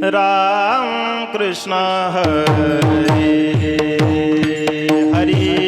राम कृष्ण हरी हरी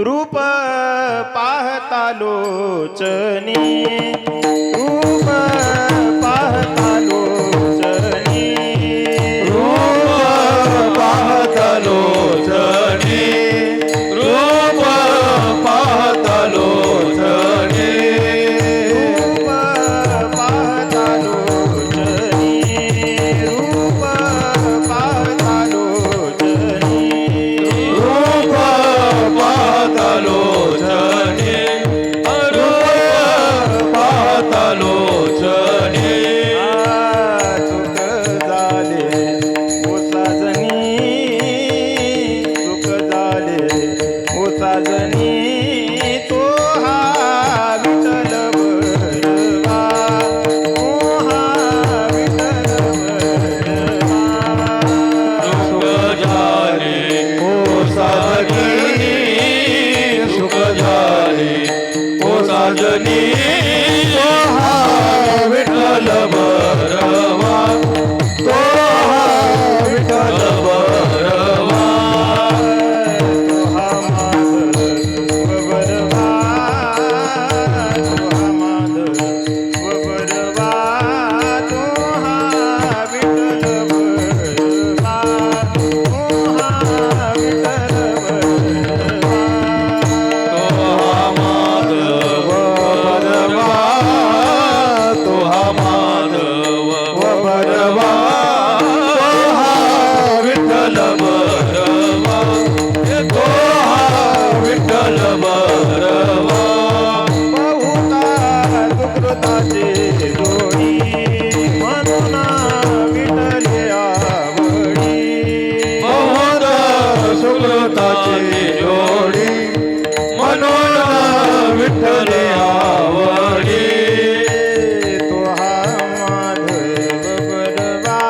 रूप पाहता लोचनी रूप पाहता लोचनी रूप पाहता लोचनी रूप पाहता लोचनी रूप पाहता लोचनी रूप पाहता लोचनी रूप पाहता लोचनी रूप पाहता लोचनी चूक झाले ओ साजनी तो हा विठ्ठल बरवा तो हा विठ्ठल बरवा सुख झाले ओ साजनी सुख झाले ओ साजनी तो हा विठ्ठल बरवा तो हा विठ्ठल बरवा तो हा माधव बरवा तो हा माधव बरवा तो हा विठ्ठल बरवा तो हा विठ्ठल बरवा तो हा माधव बरवा तो हा माधव बरवा तो हा विठ्ठल बरवा तो हा विठ्ठल बरवा बहुता सुकृताचे जोडी म्हणून विठ्ठले आवडी बहुत सुकृताची जोडी म्हणून विठ्ठले आवडी तो हा माधव बरवा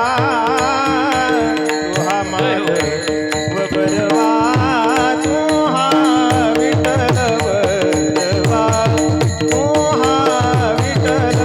तो हा माधव बरवा तो हा विठ्ठल बरवा तो हा विठ्ठल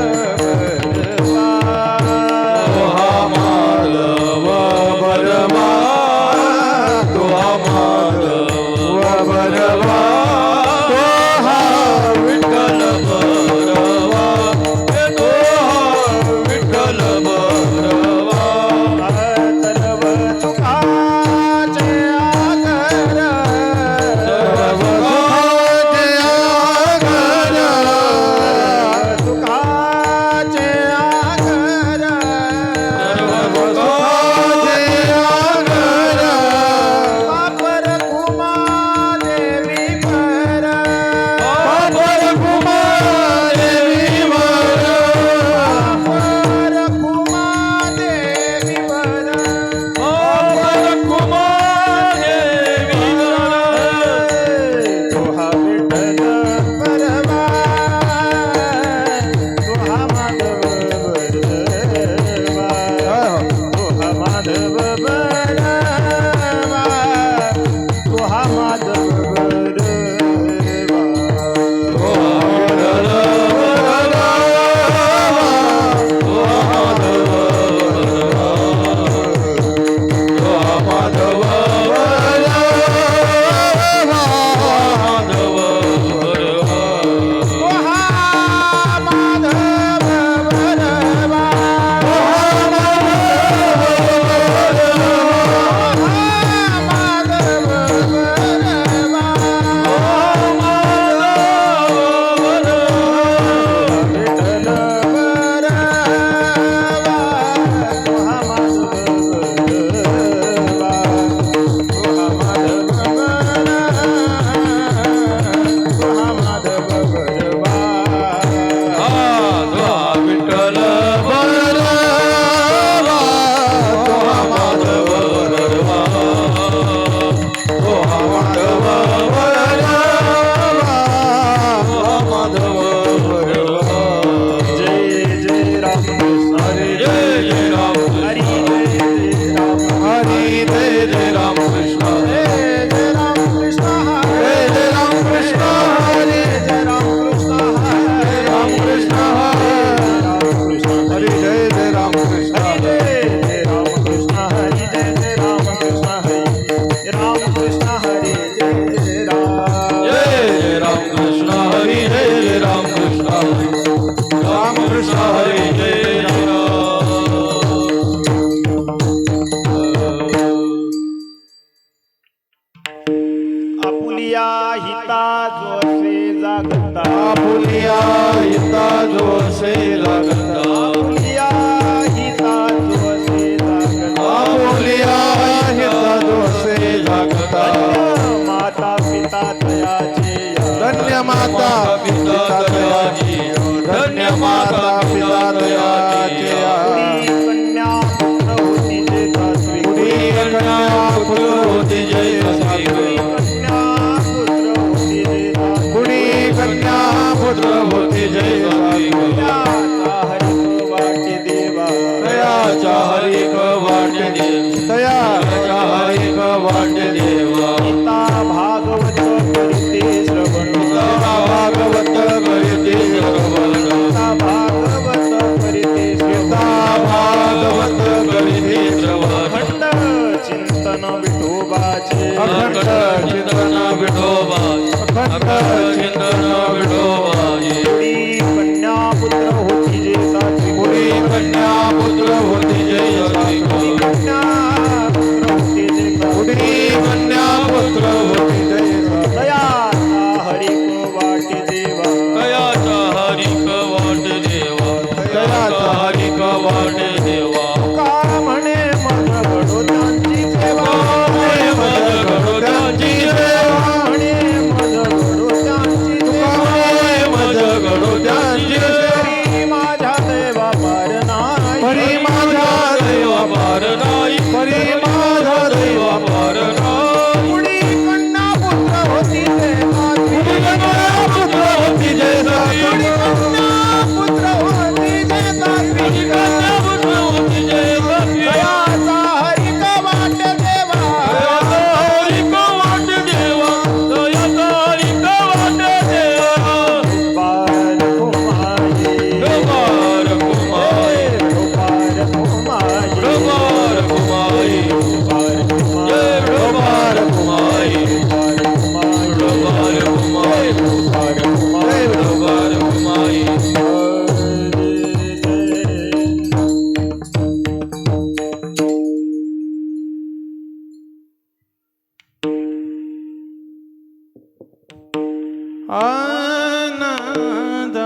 कृष्ण हरी जय राम. आपुलिया हिता जोसे जागता आपुलिया हिता जोसे लागता आपुलिया हिता जोसे जागता आपुलिया हिता जोसे लागता माता पिता तयाचे धन्य माता पिता दयाची धन्य माता पिता दयाची कन्या पुत्र होती जे सासवी पुढी कन्या पुत्र होती जय सासवी कन्या पुत्र होती जे सासवी पुढी कन्या पुत्र होती जय सासवी दयाचा हरिक वाटे देवा दयाचा हरिक वाटे देवा गीता भागवत करीते श्रवण भागवत करीते श्रवण गीता भागवत करीते गीता भागवत करीते श्रवण खंड चिंतन विठोबाचे अखंड चिंतन विठोबा अखंड चिंतन विठोबाजी पुढी कन्या पुत्र होती जे सासवी पुढी कन्या पुत्र होती जय सासवी कन्या पुत्र होती जे सासवी पुढी कन्या पुत्र होती जय सासवी दयाचा हरिक वाटे देवा दयाचा हरिक वाटे देवा दयाचा हरिक वाटे देवा का म्हणे मज घडो त्यांची सेवा म्हणे मज घडो त्यांची सेवा म्हणे मज घडो त्यांची सेवा म्हणे मज घडो त्यांची सेवा हरी माझ्या देवा पार नाही परी माझा देवा पार नाही परी माझा देवा पार नाही पुढी कन्या पुत्र होती ते सासवी कन्या पुत्र होती जय सासवी कन्या पुत्र होती ते सासवी कन्या पुत्र होती जय सासवी दयाचा हरिक वाटे देवा दयाचा हरिक वाटे देवा दयाचा हरिक वाटे देवा पार कुमारी डोंगर कुमारी पार कुमारी डोंगर कुमारी पार जय डोंगर कुमारी पार कुमारी डोंगर कुमारी पार कुमारी जय डोंगर कुमारी आनंद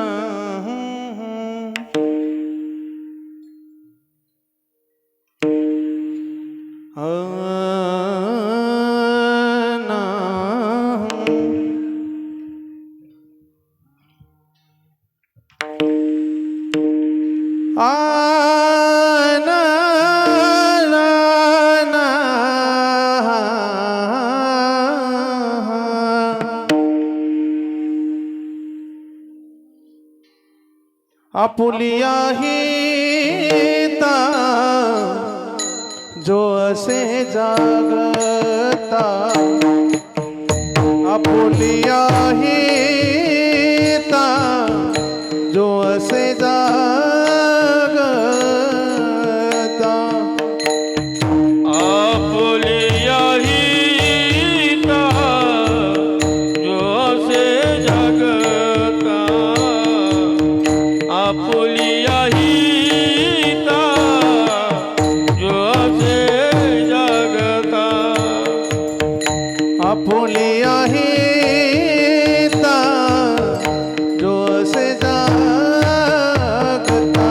आपुलिया हिता जो असे जागता आपुलिया हिता जो असे जागता आपुलिया हिता जो असे जागता आपुलिया हिता जो असे जागता आपुलिया हिता जो असे जागता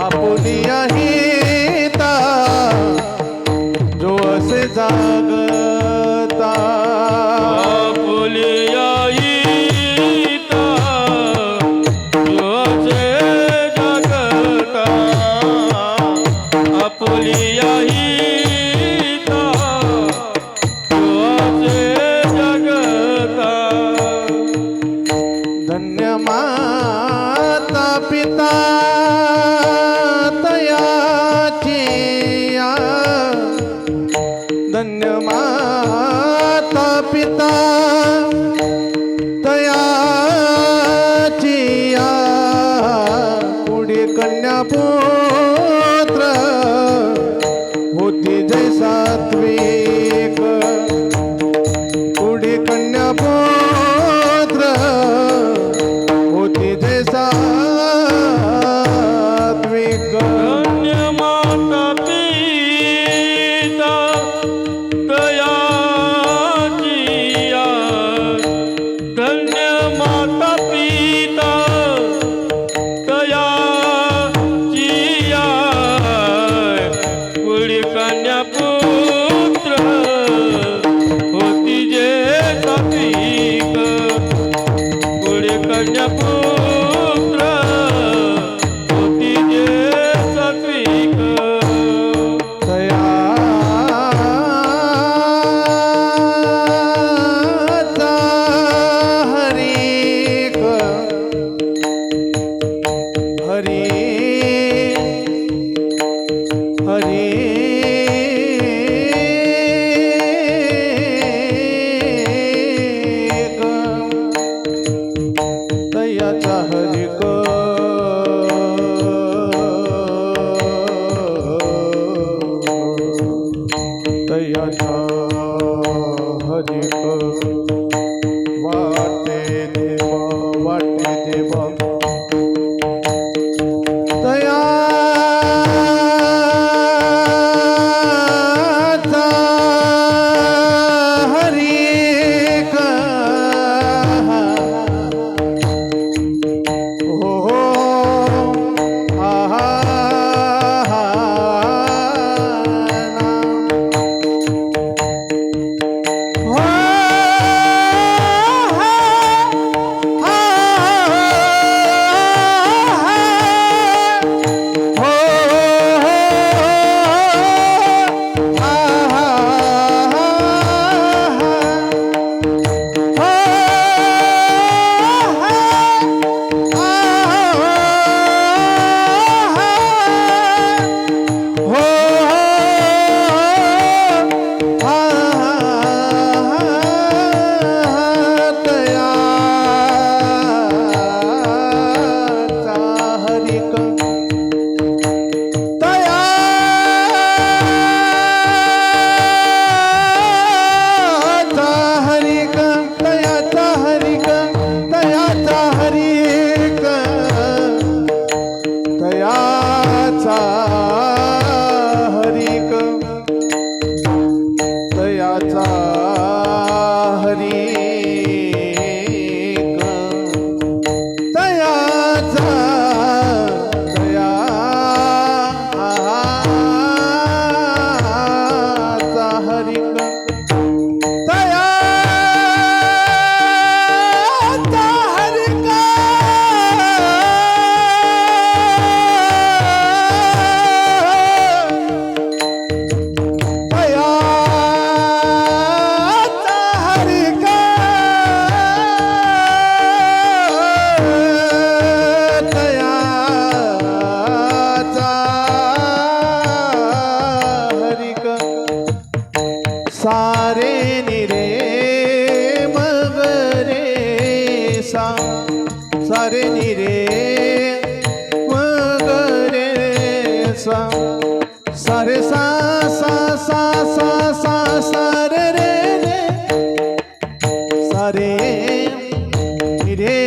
आपुलिया हिता जो असे जागता आपुलिया हिता जो असे जागता आपुलिया हिता जो असे जागता धन्य माता पिता तयाची धन्य माता पिता तयाची पुढे कन्या पुत्र होती जय सात्विक पुढे कन्या पुत्र होती जय सात्विक तयाचा हरिक तयाचा हरिक तयाचा तयाचा हरिक तयाचा हरिक सारे निरे मगरे सा सारे निरे मगरे सा सारे सा सा सा सा सा सारे रे रे सारे निरे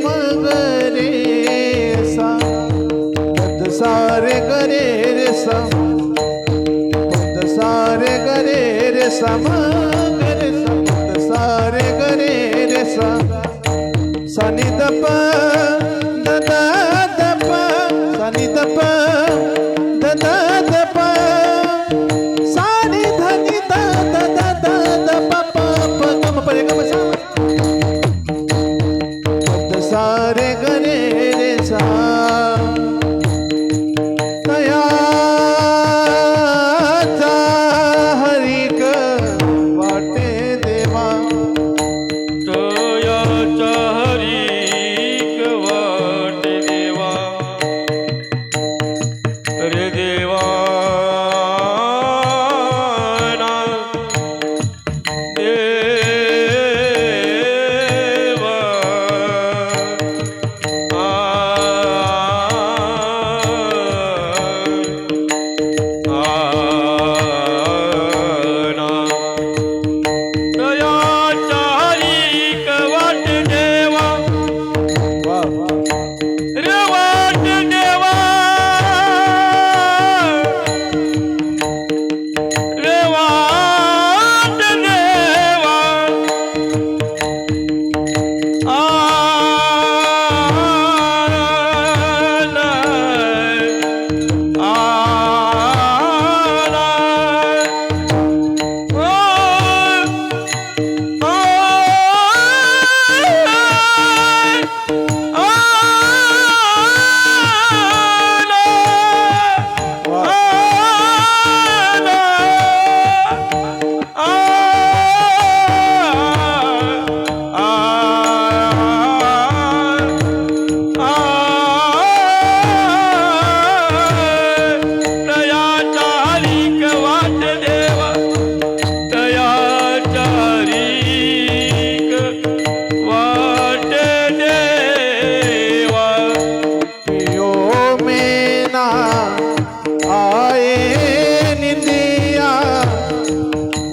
मगरे सा पद सारे गरे रे सा सारे गरे रे सम गरे सम सारे गरे रे सा सनि दप दद दप सनि दप दद दप सानि धनि the the the the the प प प गम परे गम सा पद सारे गरे रे सा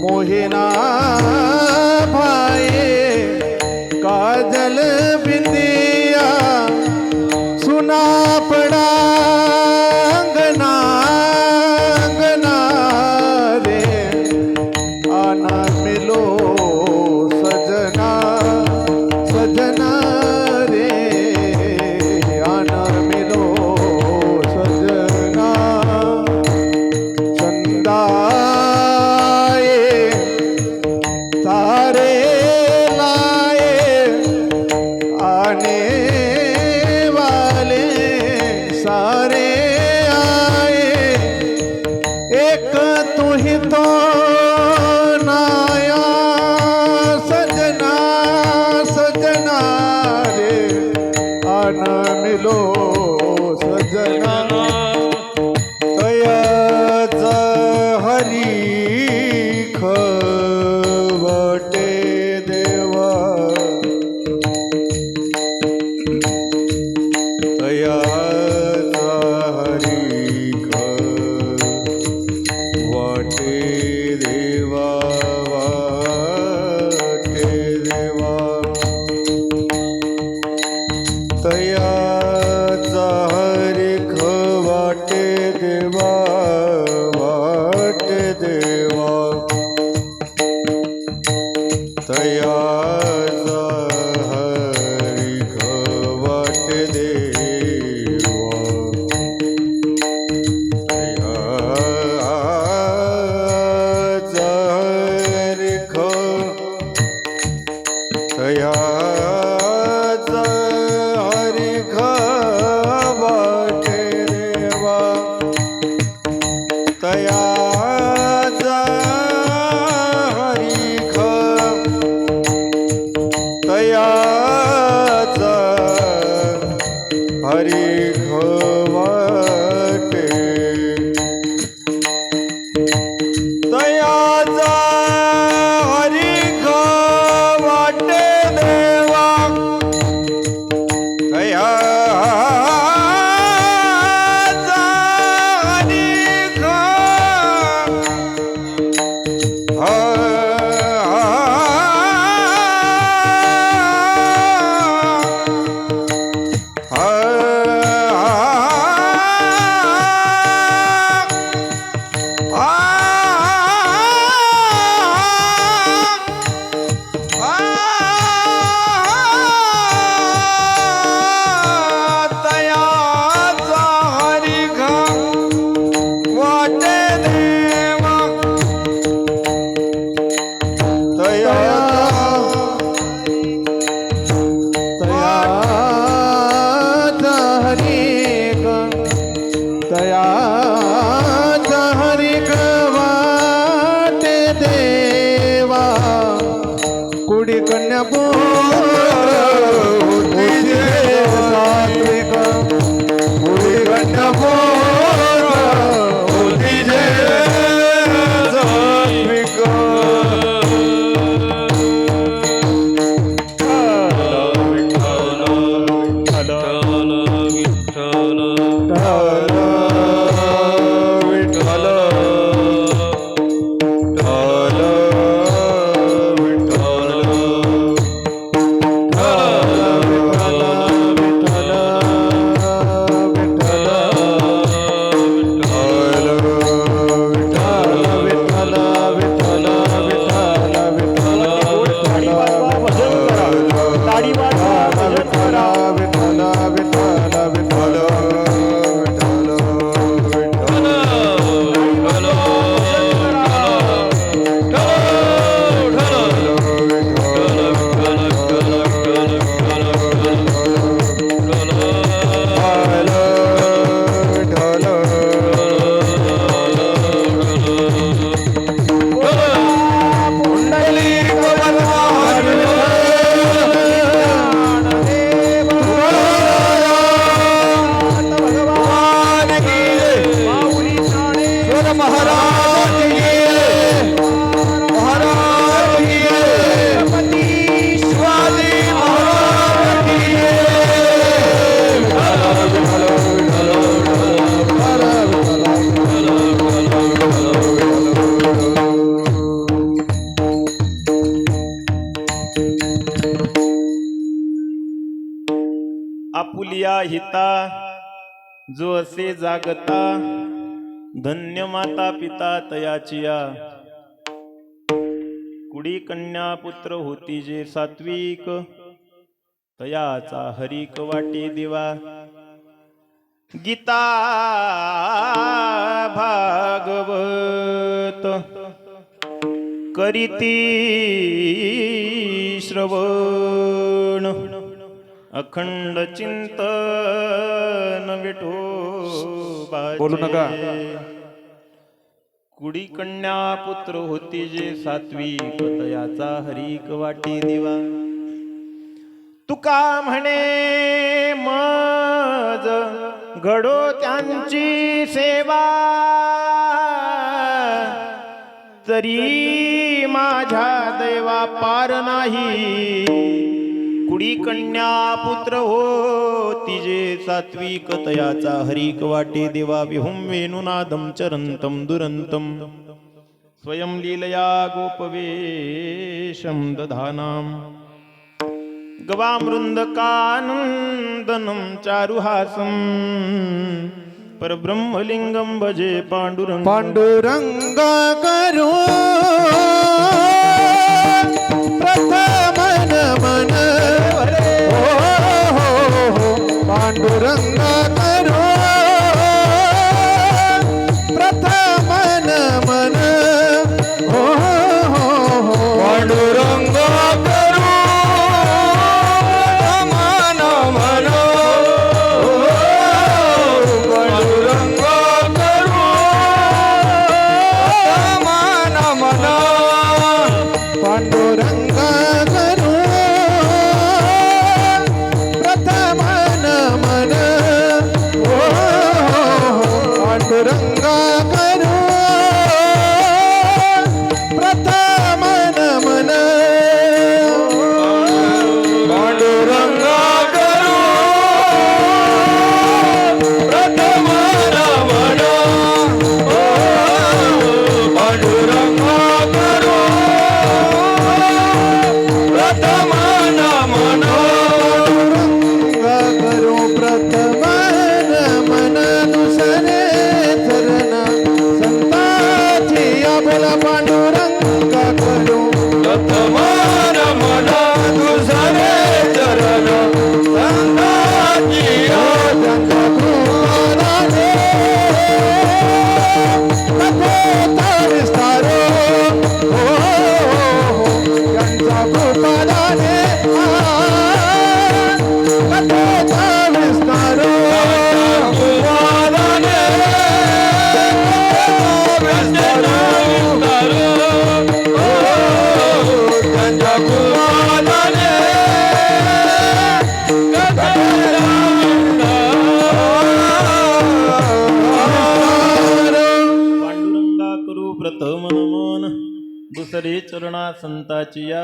मोहिना भाए काजल बिंदिया सुना पड़ा अंगना अंगना रे आना मिलो सजना सजना रे आना मिलो सजना चंदा तारे लाए आने वाले सारे आए एक तू ही तो नाया सजना सजना रे आना मिलो सजना तयाच हरी खवटे देवा तयाचा हरी खवटे देवा वाटे देवा तयाचा वाटे तयाचा हरिख वाटे देवा तयाचा हरिख तयाचा हरिक वाटे देवा कुडी कन्या सात्विक कुडी कन्या आपुलिया हिता जो असे जागता धन्य माता पिता तयाचिया कुडी कन्या पुत्र होती जे सात्विक तयाचा हरिक वाटे दिवा गीता भागवत करीती श्रवण अखंड चिंतन विठोबाचे बोलू नका. कुडी कन्या पुत्र होती जे सात्विक तयाचा हरिक वाटी दिवा तुका म्हणे मज घडो त्यांची सेवा तरी माझ्या देवा पार नाही कुडी कन्या पुत्र होती जे सात्विक तयाचा हरिक वाटे देवा विहुं वेणुनादं चरन्तं दुरन्तं स्वयं लीलया गोपवेशं दधानाम् गवामृन्दकानन्दनं चारुहासं परब्रह्मलिंगं भजे पांडुरंग पांडुरंग करू प्रथम नमन पांडुरंग करू प्रथम नमन पांडुरंग करू मन मन पांडुरंग करू मन मन पांडुरंग करू प्रथम नमन दर्शने चरण संताची आबोला पांडुरंगा करू वर्तमान मना दुसरे चरण संताची त्यांचा कृपादाने कथेचा विस्तार हो त्यांचा कृपादाने कथेचा विस्तार पांडुरंगा करू प्रथम नमन दुसरे चरणा संताची या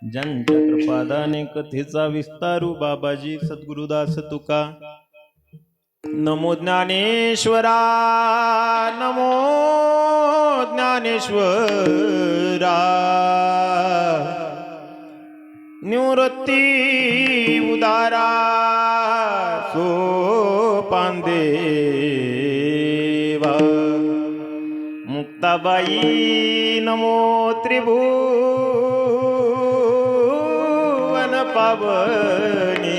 ज्यांच्या कृपादाने कथेचा विस्तारू बाबाजी सद्गुरुदास तुका नमो ज्ञानेश्वरा नमो ज्ञानेश्वरा निवृत्ती उदारा सोपांदेवा मुक्ताबाई नमो त्रिभुवन पावनी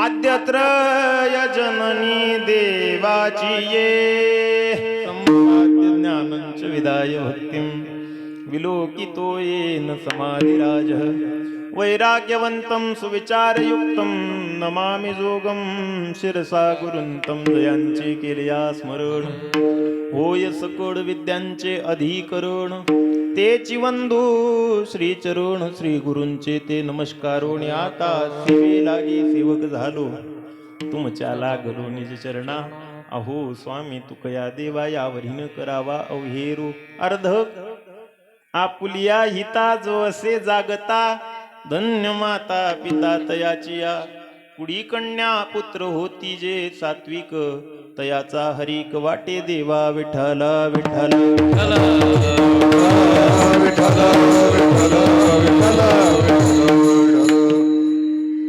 आद्यत्रय जननी देवाची ये संपाद्य ज्ञानंच विदाय भक्तिं विलोकितो येन समाधिराज वैराग्यवन्तं सुविचारयुक्तं नमामि जोगं शिरसा गुरुंतं जयांचे केलया स्मरण होय सकळ विद्यांचे अधिकरण तेची वंदू श्रीचरण श्री गुरूंचे ते नमस्कारोणी आता सेवे लागी सेवक झालो तुमच्या लागलो निज चरणा अहो स्वामी तुकया देवा यावरीन करावा अवहेरू अर्ध आपुलिया हिता जो असे जागता धन्य माता पिता तयाची या कुडी कन्या पुत्र होती जे सात्विक तयाचा हरिक वाटे देवा विठ्ठला विठ्ठला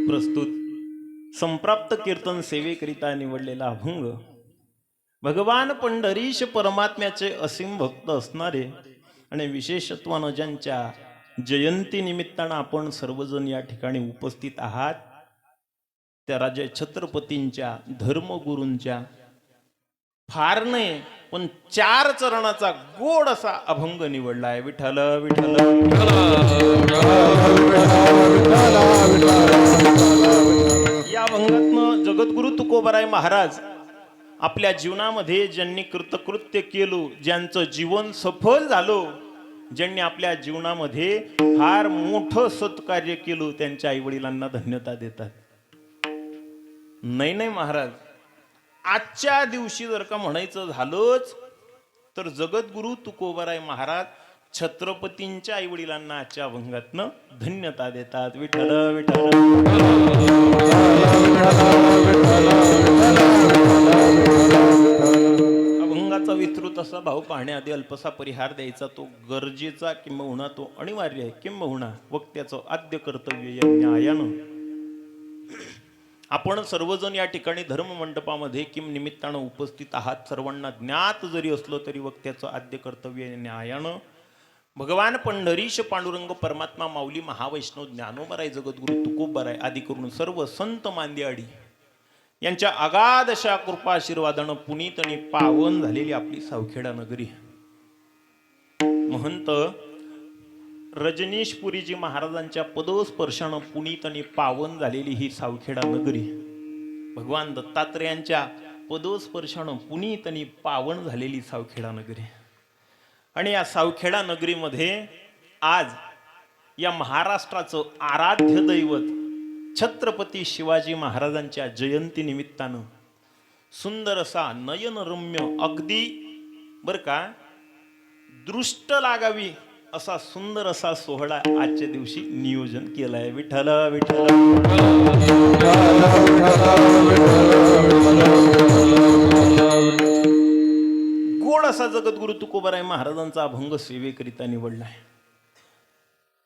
प्रस्तुत संप्राप्त कीर्तन सेवेकरिता निवडलेला अभंग भगवान पंढरीश परमात्म्याचे असीम भक्त असणारे आणि विशेषत्वानं ज्यांच्या जयंती निमित्तानं आपण सर्वजण या ठिकाणी उपस्थित आहात त्या राजा छत्रपतींच्या धर्मगुरूंच्या फार नाही पण 4 चरणाचा गोड असा अभंग निवडला आहे विठ्ठल विठ्ठल या अभंगातनं जगद्गुरु तुकोबाराय महाराज आपल्या जीवनामध्ये ज्यांनी कृतकृत्य केलं ज्यांचं जीवन सफल झालं ज्यांनी आपल्या जीवनामध्ये फार मोठं सत्कार्य केलं त्यांच्या आईवडिलांना धन्यता देतात नाही महाराज आजच्या दिवशी जर का म्हणायचं झालंच तर जगद्गुरु तुकोबाराय महाराज छत्रपतींच्या आईवडिलांना आजच्या अभंगातनं धन्यता देतात विठ्ठल विठ्ठल अभंगाचा विस्तृत असा भाव पाहण्याआधी अल्पसा परिहार द्यायचा तो गरजेचा किंबहुना तो अनिवार्य आहे किंबहुना वक्त्याचं आद्य कर्तव्य या न्यायानं आपण सर्वजण या ठिकाणी धर्ममंडपामध्ये किम निमित्तानं उपस्थित आहात सर्वांना ज्ञात जरी असलो तरी वक्त्याचं आद्य कर्तव्य न्यायानं भगवान पंढरीश पांडुरंग परमात्मा माऊली महावैष्णव ज्ञानोबराय जगद्गुरु तुकोबाराय आदी करून सर्व संत मांदियाडी यांच्या अगाध अशा कृपा आशीर्वादानं पुनीत आणि पावन झालेली आपली सावखेडा नगरी महंत रजनीशपुरीजी महाराजांच्या पदस्पर्शानं पुनीत आणि पावन झालेली ही सावखेडा नगरी भगवान दत्तात्रेयांच्या पदस्पर्शानं पुनीत आणि पावन झालेली सावखेडा नगरी आणि या सावखेडा नगरीमध्ये आज या महाराष्ट्राचं आराध्य दैवत छत्रपती शिवाजी महाराजांच्या जयंती निमित्तानं सुंदर असा नयनरम्य अगदी बर का दृष्ट लागावी असा सुंदर असा सोहळा आजच्या दिवशी नियोजन केलाय विठ्ठल विठ्ठल गोड असा जगद्गुरु तुकोबाराय महाराजांचा अभंग सेवेकरिता निवडलाय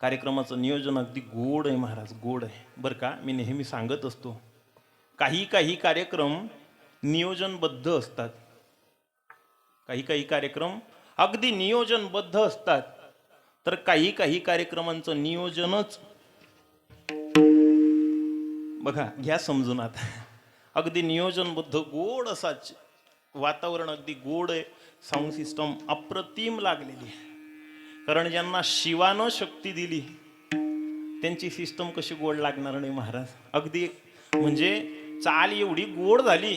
कार्यक्रमाचं नियोजन अगदी गोड आहे महाराज गोड आहे बरं का मी नेहमी सांगत असतो काही कार्यक्रम नियोजनबद्ध असतात. काही काही कार्यक्रम अगदी नियोजनबद्ध असतात, तर काही काही कार्यक्रमांचं नियोजनच बघा, घ्या समजून आता. अगदी नियोजनबद्ध गोड असा वातावरण, अगदी गोड आहे. साऊंड सिस्टम अप्रतिम लागलेली आहे. कारण ज्यांना शिवानं शक्ती दिली त्यांची सिस्टम कशी गोड लागणार नाही महाराज. अगदी म्हणजे चाल एवढी गोड झाली,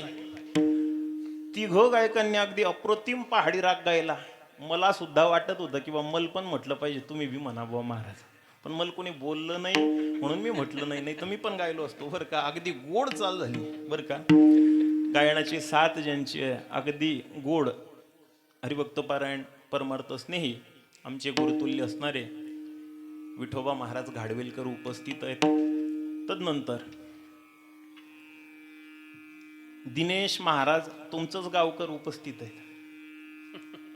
तिघं गायकांनी अगदी अप्रतिम पहाडी राग गायला. मला सुद्धा वाटत होतं की बा मल पण म्हटलं पाहिजे, तुम्ही बी म्हणा बुवा महाराज, पण मला कोणी बोललं नाही म्हणून मी म्हटलं नाही, नाही तर मी पण गायलो असतो बरं का. अगदी गोड चाल झाली बरं का. गायनाची साथ ज्यांची आहे अगदी गोड. हरिभक्त पारायण परमार्थ स्नेही आमचे गुरुतुल्य असणारे विठोबा महाराज घाडवेलकर उपस्थित आहेत. तदनंतर दिनेश महाराज तुमचंच गावकर उपस्थित आहेत.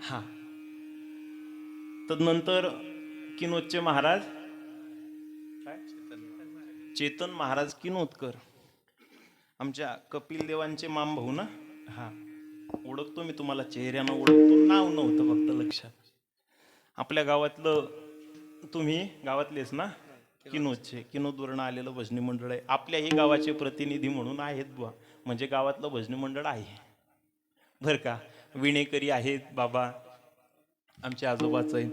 हा, तदनंतर किनोदचे महाराज चेतन महाराज किनोदकर, आमच्या कपिल देवांचे माम भाऊ ना. हा, ओळखतो मी तुम्हाला, चेहऱ्यानं ओळखतो, नाव नव्हतं फक्त लक्षात. आपल्या गावातलं, तुम्ही गावातलेच ना, किनोदचे, किनोदवरून आलेलं भजनी मंडळ आहे. आपल्याही गावाचे प्रतिनिधी म्हणून आहेत बुवा, म्हणजे गावातलं भजनी मंडळ आहे बरं का. विणेकरी आहेत बाबा, आमचे आजोबाच आहेत.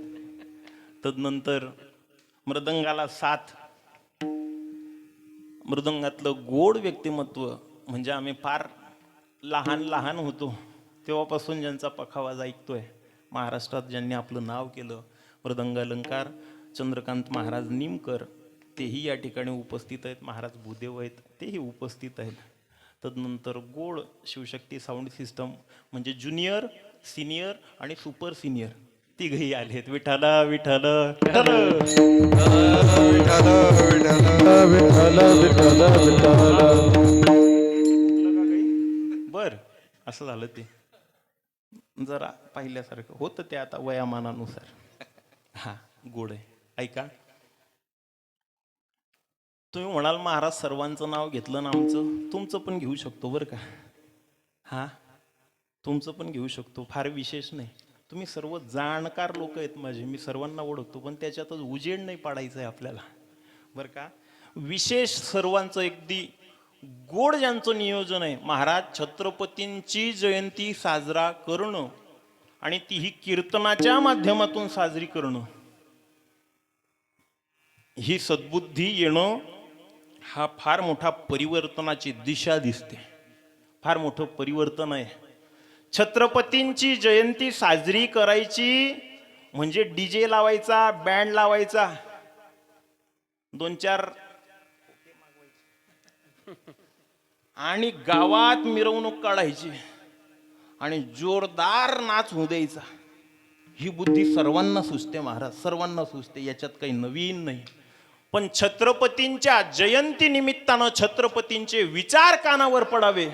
तदनंतर मृदंगाला साथ, मृदंगातलं गोड व्यक्तिमत्व, म्हणजे आम्ही फार लहान लहान होतो तेव्हापासून ज्यांचा पखावाज ऐकतोय, महाराष्ट्रात ज्यांनी आपलं नाव केलं, मृदंगालंकार चंद्रकांत महाराज निमकर, तेही या ठिकाणी उपस्थित आहेत. महाराज भूदेव आहेत, तेही उपस्थित आहेत. तदनंतर गोड शिवशक्ती साऊंड सिस्टम, म्हणजे ज्युनियर, सिनियर आणि सुपर सिनियर तिघही आलेत. विठाला विठाला बर, असं झालं ते जरा पाहिल्यासारखं होतं ते, आता वयामानानुसार. हा, गोड आहे. ऐका, तुम्ही म्हणाल महाराज सर्वांचं नाव घेतलं ना आमचं, तुमचं पण घेऊ शकतो बरं का. हा, तुमचं पण घेऊ शकतो, फार विशेष नाही. तुम्ही सर्व जाणकार लोक आहेत माझे, मी सर्वांना ओळखतो, पण त्याच्यातच उजेड नाही पाडायचं आहे आपल्याला बरं का. विशेष सर्वांचं अगदी गोड ज्यांचं नियोजन आहे, महाराज छत्रपतींची जयंती साजरा करणं आणि तीही कीर्तनाच्या माध्यमातून साजरी करणं, ही सद्बुद्धी येणं, हा फार मोठा परिवर्तनाची दिशा दिसते. फार मोठं परिवर्तन आहे. छत्रपतींची जयंती साजरी करायची म्हणजे डीजे लावायचा, बँड लावायचा, 2-4 आणि गावात मिरवणूक काढायची आणि जोरदार नाच होऊ द्यायचा. ही बुद्धी सर्वांना सुचते महाराज, सर्वांना सुचते, याच्यात काही नवीन नाही. पण छत्रपतींच्या जयंती निमित्तानं छत्रपतींचे विचार कानावर पडावे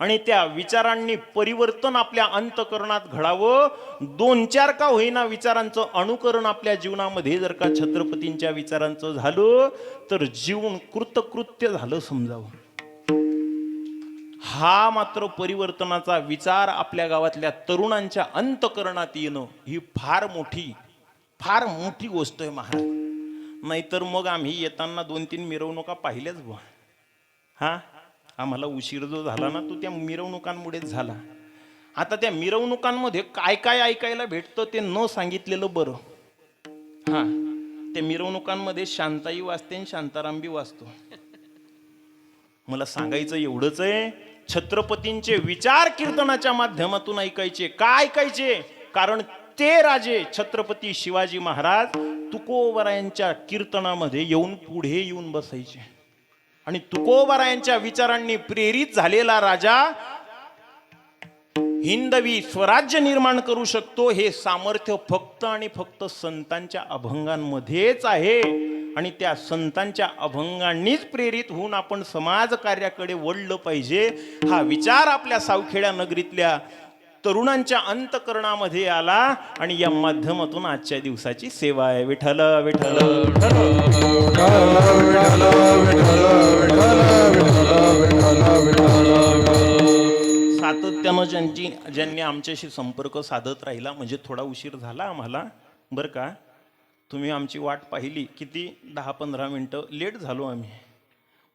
आणि त्या विचारांनी परिवर्तन आपल्या अंतःकरणात घडावं. 2-4 का होईना विचारांचं अनुकरण आपल्या जीवनामध्ये जर का छत्रपतींच्या विचारांचं झालं तर जीवन कृतकृत्य झालं समजावं. हा मात्र परिवर्तनाचा विचार आपल्या गावातल्या तरुणांच्या अंतःकरणात येणं, ही फार मोठी गोष्ट आहे महाराज. नाहीतर मग आम्ही येताना 2-3 मिरवणुका पाहिल्याच बुवा. हा, आम्हाला उशीर जो झाला ना तो त्या मिरवणुकांमुळेच झाला. आता त्या मिरवणुकांमध्ये काय काय ऐकायला भेटतं ते न सांगितलेलं बरं. हा, त्या मिरवणुकांमध्ये शांताई वाजते आणि शांताराम बी वाजतो. मला सांगायचं एवढंच आहे, छत्रपतींचे विचार कीर्तनाच्या माध्यमातून ऐकायचे. काय ऐकायचे? कारण ते राजे छत्रपती शिवाजी महाराज तुकोबरायांच्या कीर्तनामध्ये येऊन पुढे येऊन बसायचे आणि तुकोबरायांच्या विचारांनी प्रेरित झालेला राजा हिंदवी स्वराज्य निर्माण करू शकतो, हे सामर्थ्य फक्त आणि फक्त संतांच्या अभंगांमध्येच आहे. आणि त्या संतांच्या अभंगांनीच प्रेरित होऊन आपण समाज कार्याकडे वळलं पाहिजे. हा विचार आपल्या सावखेड्या नगरीतल्या तरुणांच्या अंतःकरणामध्ये आला आणि या माध्यमातून आजच्या दिवसाची सेवा आहे. विठ्ठल विठ्ठल सातत्यानं ज्यांनी आमच्याशी संपर्क साधत राहिला, म्हणजे थोडा उशीर झाला आम्हाला बरं का, तुम्ही आमची वाट पाहिली, किती 10-15 मिनटं लेट झालो आम्ही,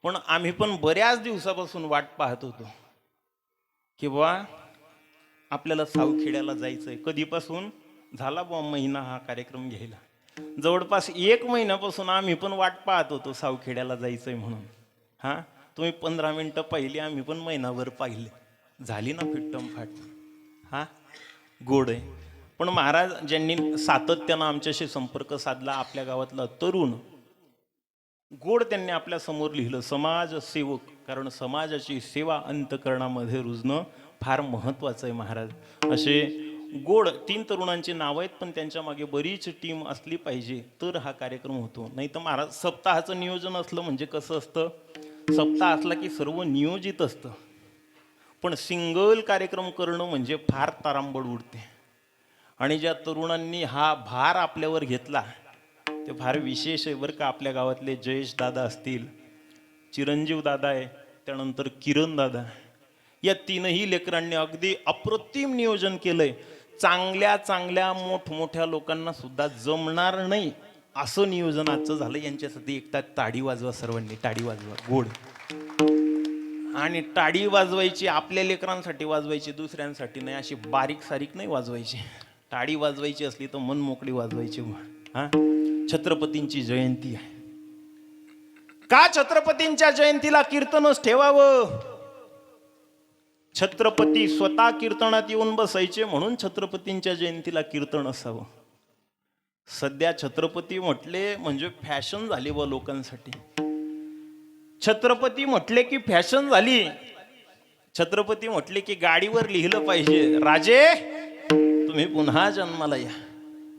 पण आम्ही पण बऱ्याच दिवसापासून वाट पाहत होतो की बा आपल्याला सावखेड्याला जायचं आहे. कधीपासून झाला बा महिना हा कार्यक्रम घ्यायला, जवळपास 1 महिन्यापासून आम्ही पण वाट पाहत होतो सावखेड्याला जायचं आहे म्हणून. हां, तुम्ही 15 मिनटं पाहिली, आम्ही पण महिनाभर पाहिले, झाली ना फिट्टम फाट. हां, गोड आहे. पण महाराज ज्यांनी सातत्यानं आमच्याशी संपर्क साधला, आपल्या गावातला तरुण गोड त्यांनी आपल्या समोर लिहिलं, समाजसेवक. कारण समाजाची सेवा अंतकरणामध्ये रुजणं फार महत्त्वाचं आहे महाराज. असे गोड 3 तरुणांची नावं आहेत, पण त्यांच्या मागे बरीच टीम असली पाहिजे तर हा कार्यक्रम होतो. नाही तर महाराज सप्ताहाचं नियोजन असलं म्हणजे कसं असतं, सप्ताह असला की सर्व नियोजित असतं, पण सिंगल कार्यक्रम करणं म्हणजे फार तारांबळ उडते. आणि ज्या तरुणांनी हा भार आपल्यावर घेतला ते फार विशेष आहे बरं का. आपल्या गावातले जयेश दादा असतील, चिरंजीव दादा आहे, त्यानंतर किरण दादा, या 3ही लेकरांनी अगदी अप्रतिम नियोजन केलंय. चांगल्या मोठमोठ्या लोकांना सुद्धा जमणार नाही असं नियोजन आजचं झालं. यांच्यासाठी एकदा टाळी वाजवा, सर्वांनी टाळी वाजवा. गोड. आणि टाळी वाजवायची आपल्या लेकरांसाठी वाजवायची, दुसऱ्यांसाठी नाही. अशी बारीक सारीक नाही वाजवायची. टाळी वाजवायची असली तर मन मोकळी वाजवायची. हा, छत्रपतींची जयंती आहे का, छत्रपतींच्या जयंतीला कीर्तनच ठेवावं. छत्रपती स्वतः कीर्तनात येऊन बसायचे म्हणून छत्रपतींच्या जयंतीला कीर्तन असावं. सध्या छत्रपती म्हटले म्हणजे फॅशन झाली व लोकांसाठी. छत्रपती म्हटले की फॅशन झाली. छत्रपती म्हटले की गाडीवर लिहिलं पाहिजे, राजे तुम्ही पुन्हा जन्माला या.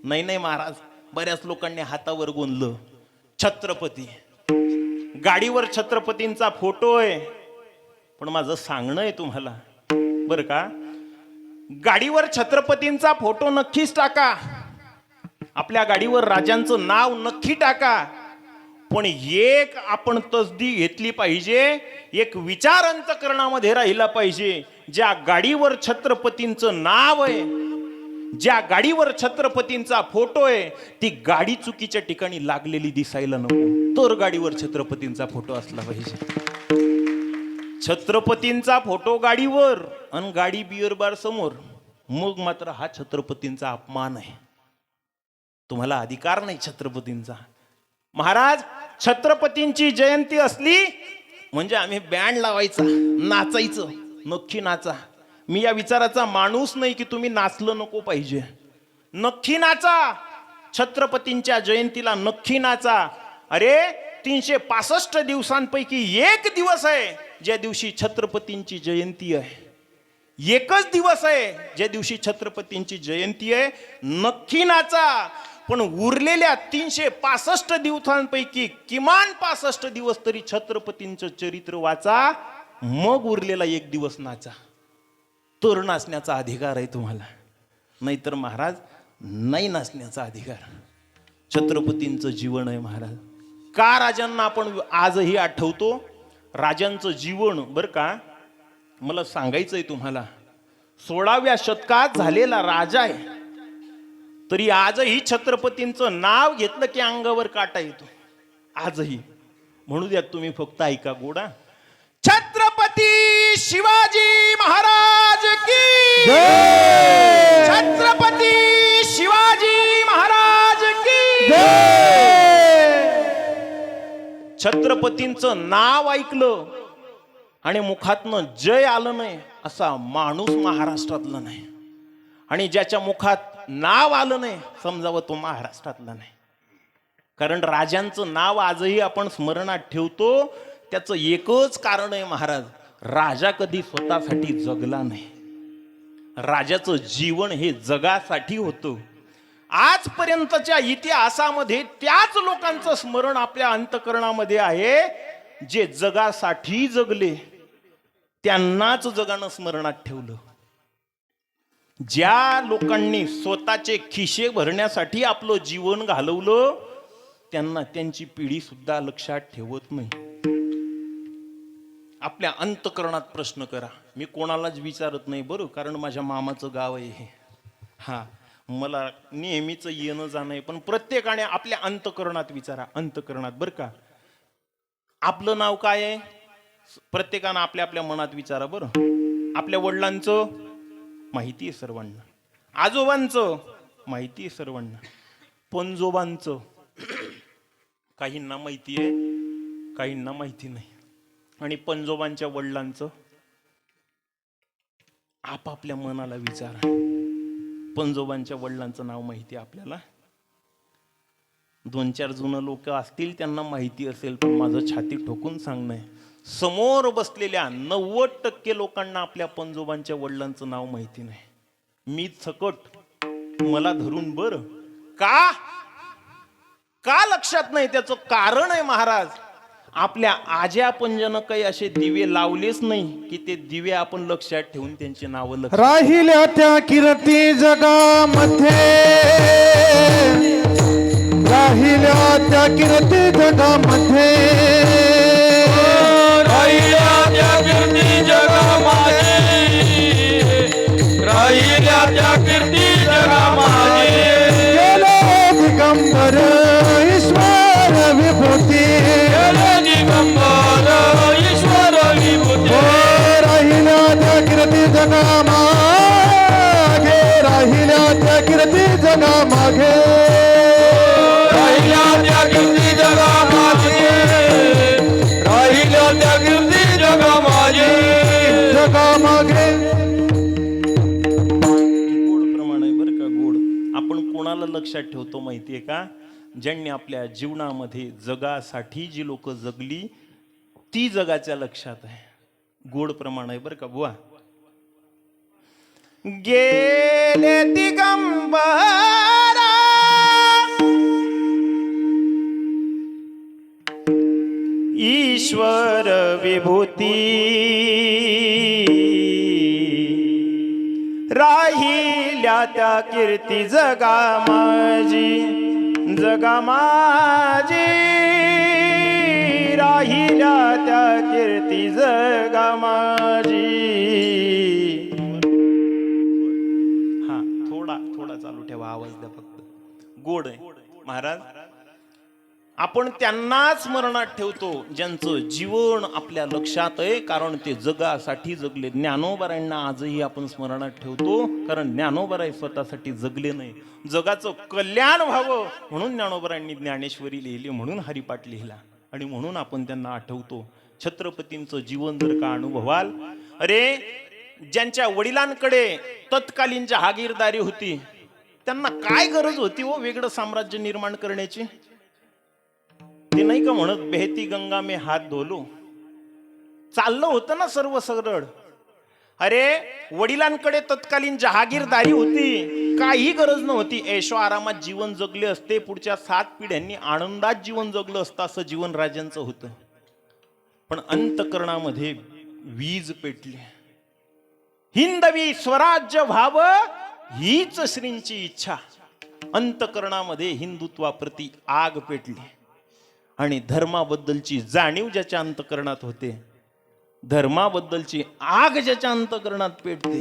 नाही महाराज, बऱ्याच लोकांनी हातावर गोंधलं छत्रपती. गाडीवर छत्रपतींचा फोटो आहे, पण माझं सांगणं आहे तुम्हाला बरं का, गाडीवर छत्रपतींचा फोटो नक्कीच टाका, आपल्या गाडीवर राजांचं नाव नक्की टाका, पण एक आपण तसदी घेतली पाहिजे, एक विचार अंतकरणामध्ये राहिला पाहिजे. ज्या गाडीवर छत्रपतींचं नाव आहे, ज्या गाडीवर छत्रपतींचा फोटो आहे, ती गाडी चुकीच्या ठिकाणी लागलेली दिसायला नको, तर गाडीवर छत्रपतींचा फोटो असला पाहिजे. छत्रपतींचा फोटो गाडीवर आणि गाडी बिअर बार समोर, मग मात्र हा छत्रपतींचा अपमान आहे. तुम्हाला अधिकार नाही छत्रपतींचा. महाराज छत्रपतींची जयंती असली म्हणजे आम्ही बँड लावायचा, नाचायचं, नक्की नाचा. मी या विचाराचा माणूस नाही की तुम्ही नाचलं नको पाहिजे. नक्की नाचा, छत्रपतींच्या जयंतीला नक्की नाचा. अरे 365 दिवसांपैकी एक दिवस आहे ज्या दिवशी छत्रपतींची जयंती आहे. एकच दिवस आहे ज्या दिवशी छत्रपतींची जयंती आहे. नक्की नाचा, पण उरलेल्या 365 दिवसांपैकी किमान 65 दिवस तरी छत्रपतींचं चरित्र वाचा, मग उरलेला एक दिवस नाचा. तर नाचण्याचा अधिकार आहे तुम्हाला, नाहीतर महाराज नाही नाचण्याचा अधिकार. छत्रपतींचं जीवन आहे महाराज. का राजांना आपण आजही आठवतो? राजांचं जीवन बरं का, मला सांगायचंय तुम्हाला, 16व्या शतकात झालेला राजा आहे, तरी आजही छत्रपतींचं नाव घेतलं की अंगावर काटा येतो. आजही म्हणू द्या तुम्ही, फक्त ऐका गोडा. छत्रपती शिवाजी महाराज की जय! छत्रपती शिवाजी महाराज की जय! छत्रपतींचं नाव ऐकलं आणि मुखातनं जय आलं नाही असा माणूस महाराष्ट्रातला नाही. आणि ज्याच्या मुखात नाव आलं नाही समजावं तो महाराष्ट्रातला नाही. कारण राजांचं नाव आजही आपण स्मरणात ठेवतो, त्याचं एकच कारण आहे महाराज, राजा कधी स्वतःसाठी जगला नाही. राजाचं जीवन हे जगासाठी होतं. आजपर्यंतच्या इतिहासामध्ये त्याच लोकांचं स्मरण आपल्या अंतकरणामध्ये आहे जे जगासाठी जगले, त्यांनाच जगानं स्मरणात ठेवलं. ज्या लोकांनी स्वतःचे खिशे भरण्यासाठी आपलं जीवन घालवलं त्यांना त्यांची पिढी सुद्धा लक्षात ठेवत नाही. आपल्या अंतकरणात प्रश्न करा. मी कोणालाच विचारत नाही बरं, कारण माझ्या मामाचं गाव आहे हे. हा, मला नेहमीच येणं जाणं आहे, पण प्रत्येकाने आपल्या अंतकरणात विचारा. अंतकरणात बरं का. आपलं नाव काय आहे? प्रत्येकानं आपल्या आपल्या मनात विचारा बरं. आपल्या वडिलांचं माहिती आहे सर्वांना, आजोबांचं माहिती आहे सर्वांना, पणजोबांचं काहींना माहिती आहे, काहींना माहिती नाही, आणि पणजोबांच्या वडिलांचं आपापल्या मनाला विचारा. पणजोबांच्या वडिलांचं नाव माहिती आहे आपल्याला. 2-4 जुनं लोक असतील त्यांना माहिती असेल, पण माझं छाती ठोकून सांगणं आहे, समोर बसलेल्या 90% लोकांना आपल्या पणजोबांच्या वडिलांचं नाव माहिती नाही. मी सकट मला धरून बर का का लक्षात नाही? त्याचं कारण आहे महाराज, आपल्या आज्या पंजानं काही असे दिवे लावलेच नाही की ते दिवे आपण लक्षात ठेवून त्यांची नावं लक्षात. राहिल्या त्या कीर्ती जगामध्ये, राहिल्या त्या कीर्ती जगामध्ये, राहिल्या त्या कीर्ती जगामध्ये, राहिल्या त्या कीर्ती जगामध्ये. गेलो दिगंबर ईश्वर विभूती, गेले दिगंबर ईश्वर विभूती. राहिल्या त्या कीर्ती जगामागे, राहिल्या त्या कीर्ती जगामागे, राहिल्या त्या कीर्ती जगामध्ये, राहिल्या त्या कीर्ती जगामध्ये. जगामागे. गोड प्रमाण आहे बरं का, गोड. आपण कोणाला लक्षात ठेवतो माहितीये का? ज्यांनी आपल्या जीवनामध्ये जगासाठी जी लोक जगली ती जगाच्या लक्षात आहे. गोड प्रमाण आहे बरं का बुवा. गेले दिगंबरा ईश्वर विभूती, राहिल्या त्या कीर्ती जगा माझी, जगा माझी, राहिल्या त्या कीर्ती जगा माझी. हा, थोडा थोडा चालू ठेवा, आवाज द्या फक्त. गोड आहे महाराज. आपण त्यांना स्मरणात ठेवतो ज्यांचं जीवन आपल्या लक्षात आहे, कारण ते जगासाठी जगले. ज्ञानोबारांना आजही आपण स्मरणात ठेवतो, कारण ज्ञानोबाराय स्वतःसाठी जगले नाही, जगाचं कल्याण व्हावं म्हणून ज्ञानोबारांनी ज्ञानेश्वरी लिहिली, म्हणून हरिपाठ लिहिला, आणि म्हणून आपण त्यांना आठवतो. छत्रपतींचं जीवन जर का अनुभवाल, अरे ज्यांच्या वडिलांकडे तत्कालीन जहागीरदारी होती, त्यांना काय गरज होती हो वेगळं साम्राज्य निर्माण करण्याची? ते नाही का म्हणत, बेहती गंगा में हात धोलो. चाललं होतं ना सर्व सरळ. अरे वडिलांकडे तत्कालीन जहागीरदारी होती, काही गरज नव्हती, ऐशो आरामात जीवन जगले असते, पुढच्या 7 पिढ्यांनी आनंदात जीवन जगलं असतं, असं जीवन राजांचं होतं. पण अंतकरणामध्ये वीज पेटली. हिंदवी स्वराज्य व्हावं हीच श्रींची इच्छा. अंतकरणामध्ये हिंदुत्वाप्रती आग पेटली, आणि धर्माबद्दलची जाणीव ज्याच्या अंतकरणात होते, धर्माबद्दलची आग ज्याच्या अंतकरणात पेटते,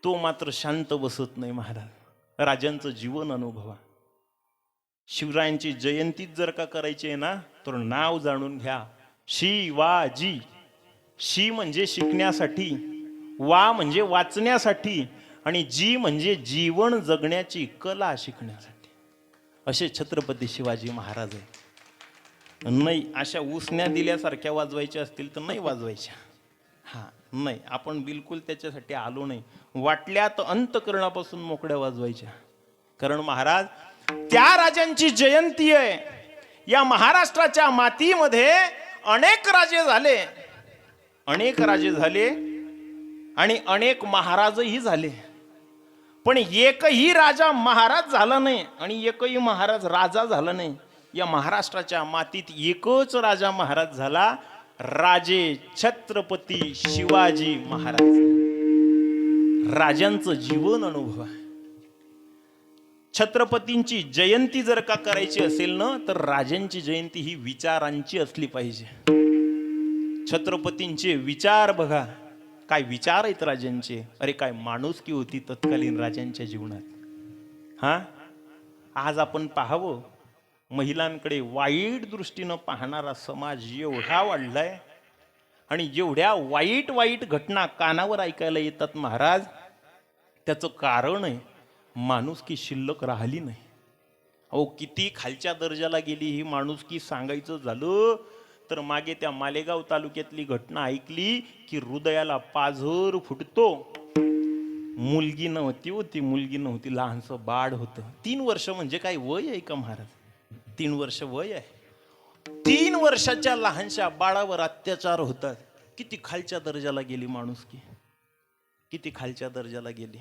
तो मात्र शांत बसत नाही महाराज. राजांचं जीवन अनुभवा. शिवरायांची जयंतीच जर का करायची आहे ना, तर नाव जाणून घ्या, शिवाजी. शी म्हणजे शिकण्यासाठी, वा म्हणजे वाचण्यासाठी, आणि जी म्हणजे जीवन जगण्याची कला शिकण्यासाठी. असे छत्रपती शिवाजी महाराज आहे. नाही अशा उसण्या दिल्यासारख्या वाजवायच्या असतील तर नाही वाजवायच्या. हा, नाही, आपण बिलकुल त्याच्यासाठी आलो नाही. वाटल्या तर अंतकरणापासून मोकड्या वाजवायच्या. कारण महाराज, त्या राजांची जयंती आहे. या महाराष्ट्राच्या मातीमध्ये अनेक राजे झाले, अनेक राजे झाले, आणि अनेक महाराजही झाले, पण एकही राजा महाराज झाला नाही, आणि एकही महाराज राजा झाला नाही. या महाराष्ट्राच्या मातीत एकच राजा महाराज झाला, राजे छत्रपती शिवाजी महाराज. राजांचं जीवन अनुभव. छत्रपतींची जयंती जर का करायची असेल ना, तर राजांची जयंती ही विचारांची असली पाहिजे. छत्रपतींचे विचार बघा, काय विचार आहेत राजांचे. अरे काय माणुसकी होती तत्कालीन राजांच्या जीवनात. हा, आज आपण पाहावं, महिलांकडे वाईट दृष्टीनं पाहणारा समाज एवढा वाढलाय आणि जेवढ्या वाईट वाईट घटना कानावर ऐकायला येतात महाराज, त्याचं कारण आहे माणुसकी शिल्लक राहिली नाही. अहो किती खालच्या दर्जाला गेली ही माणुसकी सांगायचं झालं तर मागे त्या मालेगाव तालुक्यातली घटना ऐकली की हृदयाला पाझर फुटतो. मुलगी नव्हती, लहानसं बाळ होतं. 3 वर्ष म्हणजे काय वय आहे का महाराज? 3 वर्ष वय आहे. 3 वर्षाच्या लहानशा बाळावर अत्याचार होतात. किती खालच्या दर्जाला गेली माणुसकी, किती खालच्या दर्जाला गेली.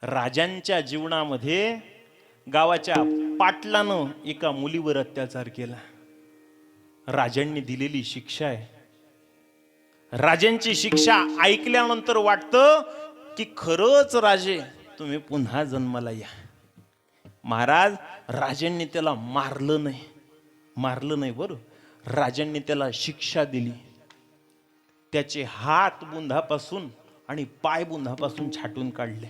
राजांच्या जीवनामध्ये गावाच्या पाटलानं एका मुलीवर अत्याचार केला. राजांनी दिलेली शिक्षा आहे. राजांची शिक्षा ऐकल्यानंतर वाटतं की खरंच राजे तुम्ही पुन्हा जन्माला या. महाराज, राजांनी त्याला मारलं नाही बरं, राजांनी त्याला शिक्षा दिली. त्याचे हात बुंधापासून आणि पाय बुंधापासून छाटून काढले.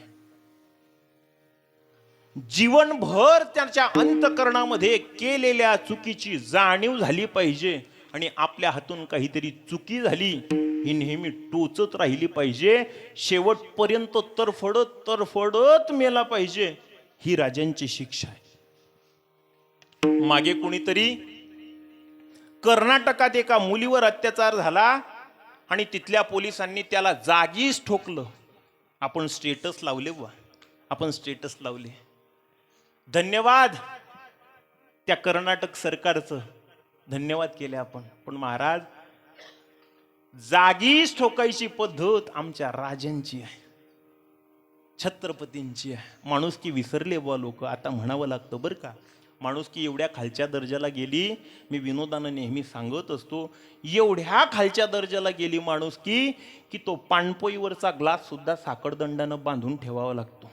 जीवनभर त्याच्या अंतःकरणामध्ये केलेल्या चुकीची जाणीव झाली पाहिजे आणि आपल्या हातून काहीतरी चुकी झाली ही नेहमी टोचत राहिली पाहिजे. शेवटपर्यंत तरफडत मेला पाहिजे. ही राजांची शिक्षा आहे. मागे कुणीतरी कर्नाटकात एका मुलीवर अत्याचार झाला आणि तिथल्या पोलिसांनी त्याला जागीच ठोकलं. आपण स्टेटस लावले. धन्यवाद त्या कर्नाटक सरकारचं, धन्यवाद केले आपण. पण महाराज, जागीच ठोकायची पद्धत आमच्या राजांची आहे, छत्रपतींची आहे. माणुसकी विसरले बुवा लोक. आता म्हणावं लागतं बरं का, माणुसकी एवढ्या खालच्या दर्जाला गेली. मी विनोदानं नेहमी सांगत असतो, एवढ्या खालच्या दर्जाला गेली माणुसकी की तो पाणपोईवरचा ग्लास सुद्धा साखरदंडानं बांधून ठेवावा लागतो.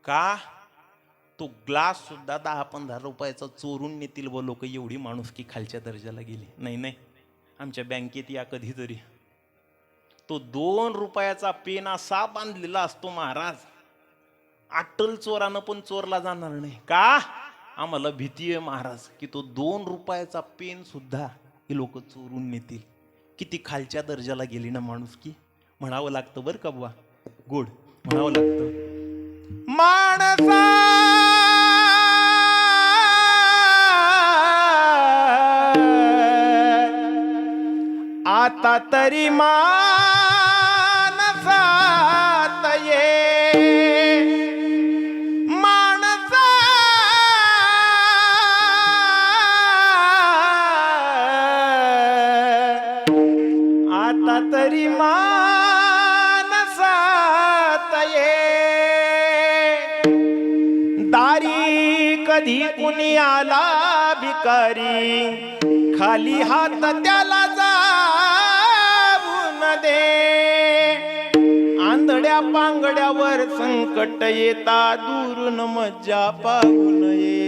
का? तो ग्लास सुद्धा 10-15 रुपयाचा चोरून नेतील व लोक. एवढी माणुसकी खालच्या दर्जाला गेली. नाही, आमच्या बँकेत या कधीतरी तो 2 रुपयाचा पेन असा बांधलेला असतो महाराज, अट्टल चोरानं पण चोरला जाणार नाही. का? आम्हाला भीती आहे महाराज की तो 2 रुपयाचा पेन सुद्धा हे लोक चोरून नेतील. किती खालच्या दर्जाला गेली ना माणुसकी. म्हणावं लागतं बरं का बुवा, गोड म्हणावं लागतं. माणसा आता तरी मानसात ये, माणसा आता तरी मानसात ये. दारी कधी कुणी आला भिकारी, खाली हात त्याला जाऊन दे. आंधळ्या पांगड्यावर संकट येता, दूरून मज्जा पाहून ये.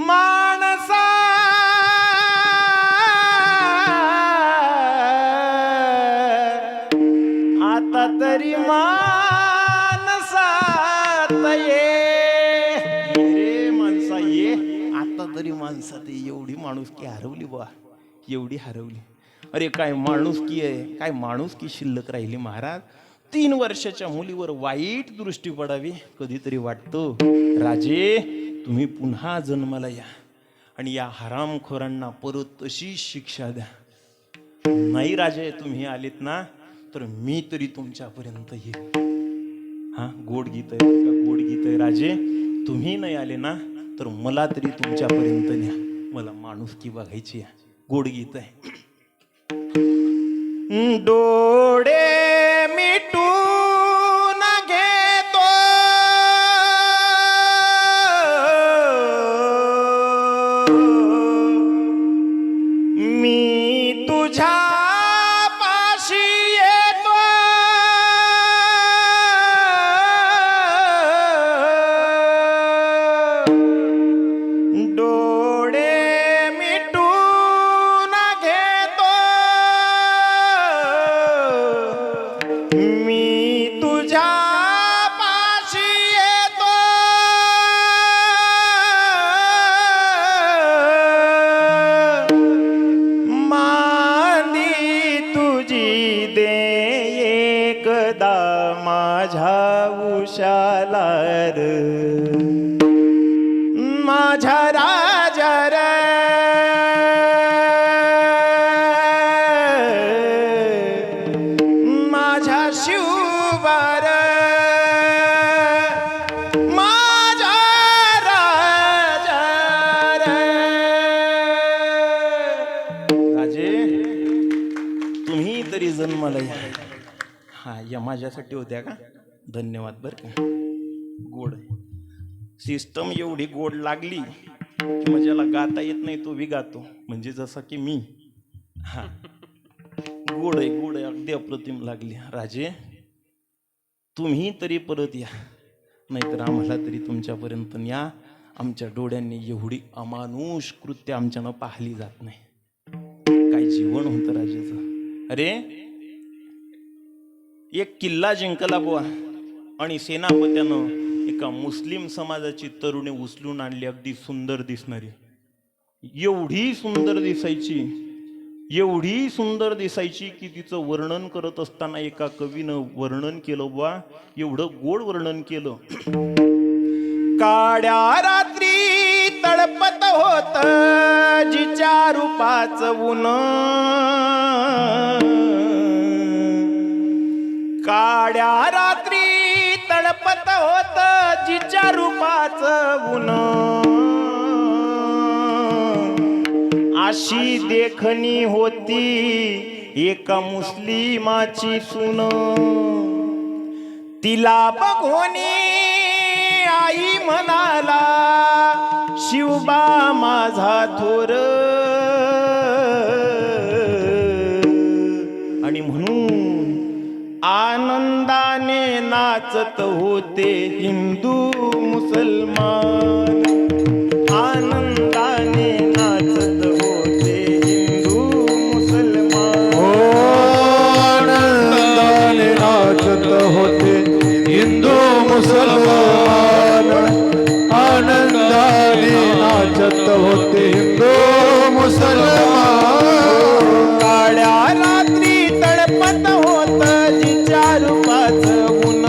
माणसा आता तरी माणसात ये. रे माणसा ये, आता तरी माणसात ये. एवढी माणुसकी हरवली बा, एवढी हरवली. अरे काय माणुसकी आहे, काय माणुसकी शिल्लक राहिली महाराज. 3 वर्षाच्या मुलीवर वाईट दृष्टी पडावी. कधीतरी वाटतं राजे तुम्ही पुन्हा जन्माला या आणि या हरामखोरांना परत तशीच शिक्षा द्या. नाही राजे, तुम्ही आलेत ना तर मी तरी तुमच्यापर्यंत येईल. हा, गोड गीत आहे, गोड गीत आहे. राजे तुम्ही नाही आले ना तर मला तरी तुमच्यापर्यंत न्या, मला माणुसकी बघायची आहे. गोड गीत आहे. डोळे मिटून घेतो मी तुझ्या पाशी येतो. डोळे माझ्या उशाला र माझ्या राजा रे माझ्या शिवबार माझ्या राजा रे राजे तुम्ही तरी जन्माला या हा या माझ्यासाठी होत्या का धन्यवाद बरं का गोड सिस्टम एवढी गोड लागली की मग ज्याला गाता येत नाही तो बी गातो म्हणजे जसं की मी हा गोड आहे अगदी अप्रतिम लागली राजे तुम्ही तरी परत या नाहीतर आम्हाला तरी तुमच्यापर्यंत या आमच्या डोळ्यांनी एवढी अमानुष कृत्य आमच्यानं पाहिली जात नाही काय जीवन होतं राजेचं अरे एक किल्ला जिंकला बुवा आणि सेनापत्यानं एका मुस्लिम समाजाची तरुणी उचलून आणली अगदी सुंदर दिसणारी एवढी सुंदर दिसायची की तिचं वर्णन करत असताना एका कवीनं वर्णन केलं बुवा एवढं गोड वर्णन केलं काड्या रात्री तळपत होत जिच्या रूपाचं ऊन काड्या रात्री तळपत होत जिच्या रूपाचं ऊन अशी देखणी होती एका मुस्लिमाची सून तिला बघोनी आई म्हणाला शिवबा माझा थोर आणि म्हणून आनंदाने नाचत होते हिंदू मुसलमान आनंदाने नाचत होते हिंदू मुसलमान आनंदाने नाचत होते हिंदू मुसलमान आनंदाने नाचत होते हिंदू मुसलमान काळ्या रात्री तळपत होत जिच्या रूपाचं ऊन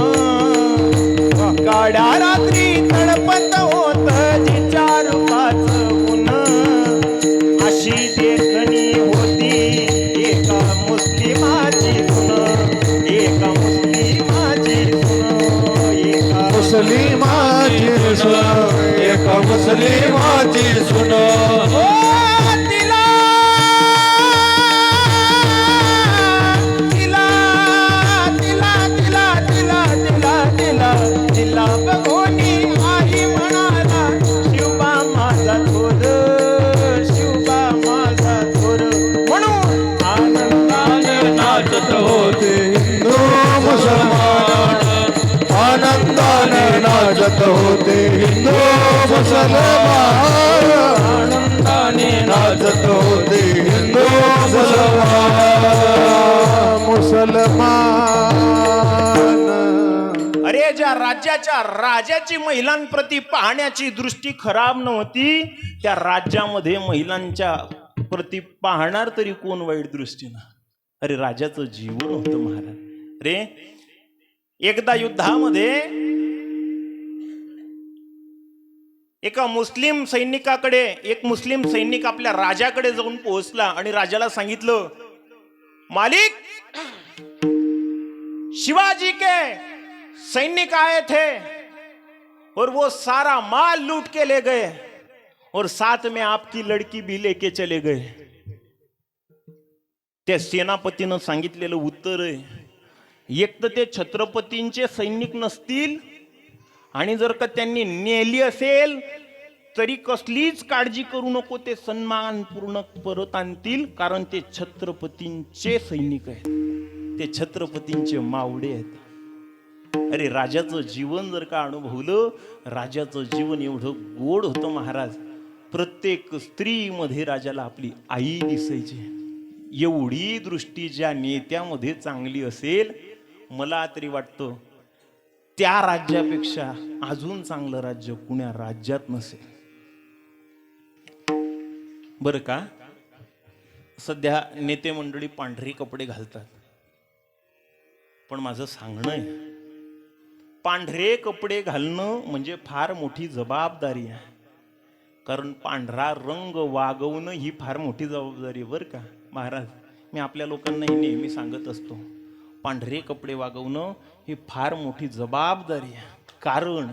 काळ्या रात्री तळपत होत जिच्या रूपाचं ऊन अशी देखणी होती एका मुस्लिमाची सून एका मुस्लिमाची सून एका मुसलिमाची सून एका मुसलिमाची सून तिला बघोनी आई म्हणाला शिवबा माझा थोर शिवबा माझा थोर म्हणून आनंदाने नाचत होते हिंदू मुसलमान आनंदाने नाचत होते हिंदू मुसलमान आनंदाने नाचत होते हिंदू मुसलमान अरे ज्या राज्याच्या राजाची महिलांप्रती पाहण्याची दृष्टी खराब नव्हती त्या राज्यामध्ये महिलांच्या प्रती पाहणार तरी कोण वाईट दृष्टीनं अरे राजाचं जीवन होतं महाराज रे एकदा युद्धामध्ये एका मुस्लिम सैनिकाकडे एक मुस्लिम सैनिक आपल्या राजाकडे जाऊन पोहोचला आणि राजाला सांगितलं मालिक शिवाजी के सैनिक आए थे और वो सारा माल लूट के ले गए और साथ में आपकी लड़की भी लेके चले गए त्या सेनापतीनं सांगितलेलं उत्तर आहे एक तर ते छत्रपतींचे सैनिक नसतील आणि जर का त्यांनी नेली असेल तरी कसलीच काळजी करू नको ते सन्मानपूर्ण परत आणतील कारण ते छत्रपतींचे सैनिक आहेत ते छत्रपतींचे मावडे आहेत अरे राजाचं जीवन जर का अनुभवलं राजाचं जीवन एवढं गोड होतं महाराज प्रत्येक स्त्रीमध्ये राजाला आपली आई दिसायची एवढी दृष्टी ज्या नेत्यामध्ये चांगली असेल मला तरी वाटतं त्या राज्यापेक्षा अजून चांगलं राज्य कुण्या राज्यात नसेल बरं का सध्या नेते मंडळी पांढरी कपडे घालतात पण माझं सांगणं आहे पांढरे कपडे घालणं म्हणजे फार मोठी जबाबदारी आहे. कारण पांढरा रंग वागवणं ही फार मोठी जबाबदारी आहे बरं का महाराज. मी आपल्या लोकांनाही नेहमी सांगत असतो, पांढरे कपडे वागवणं ही फार मोठी जबाबदारी आहे. कारण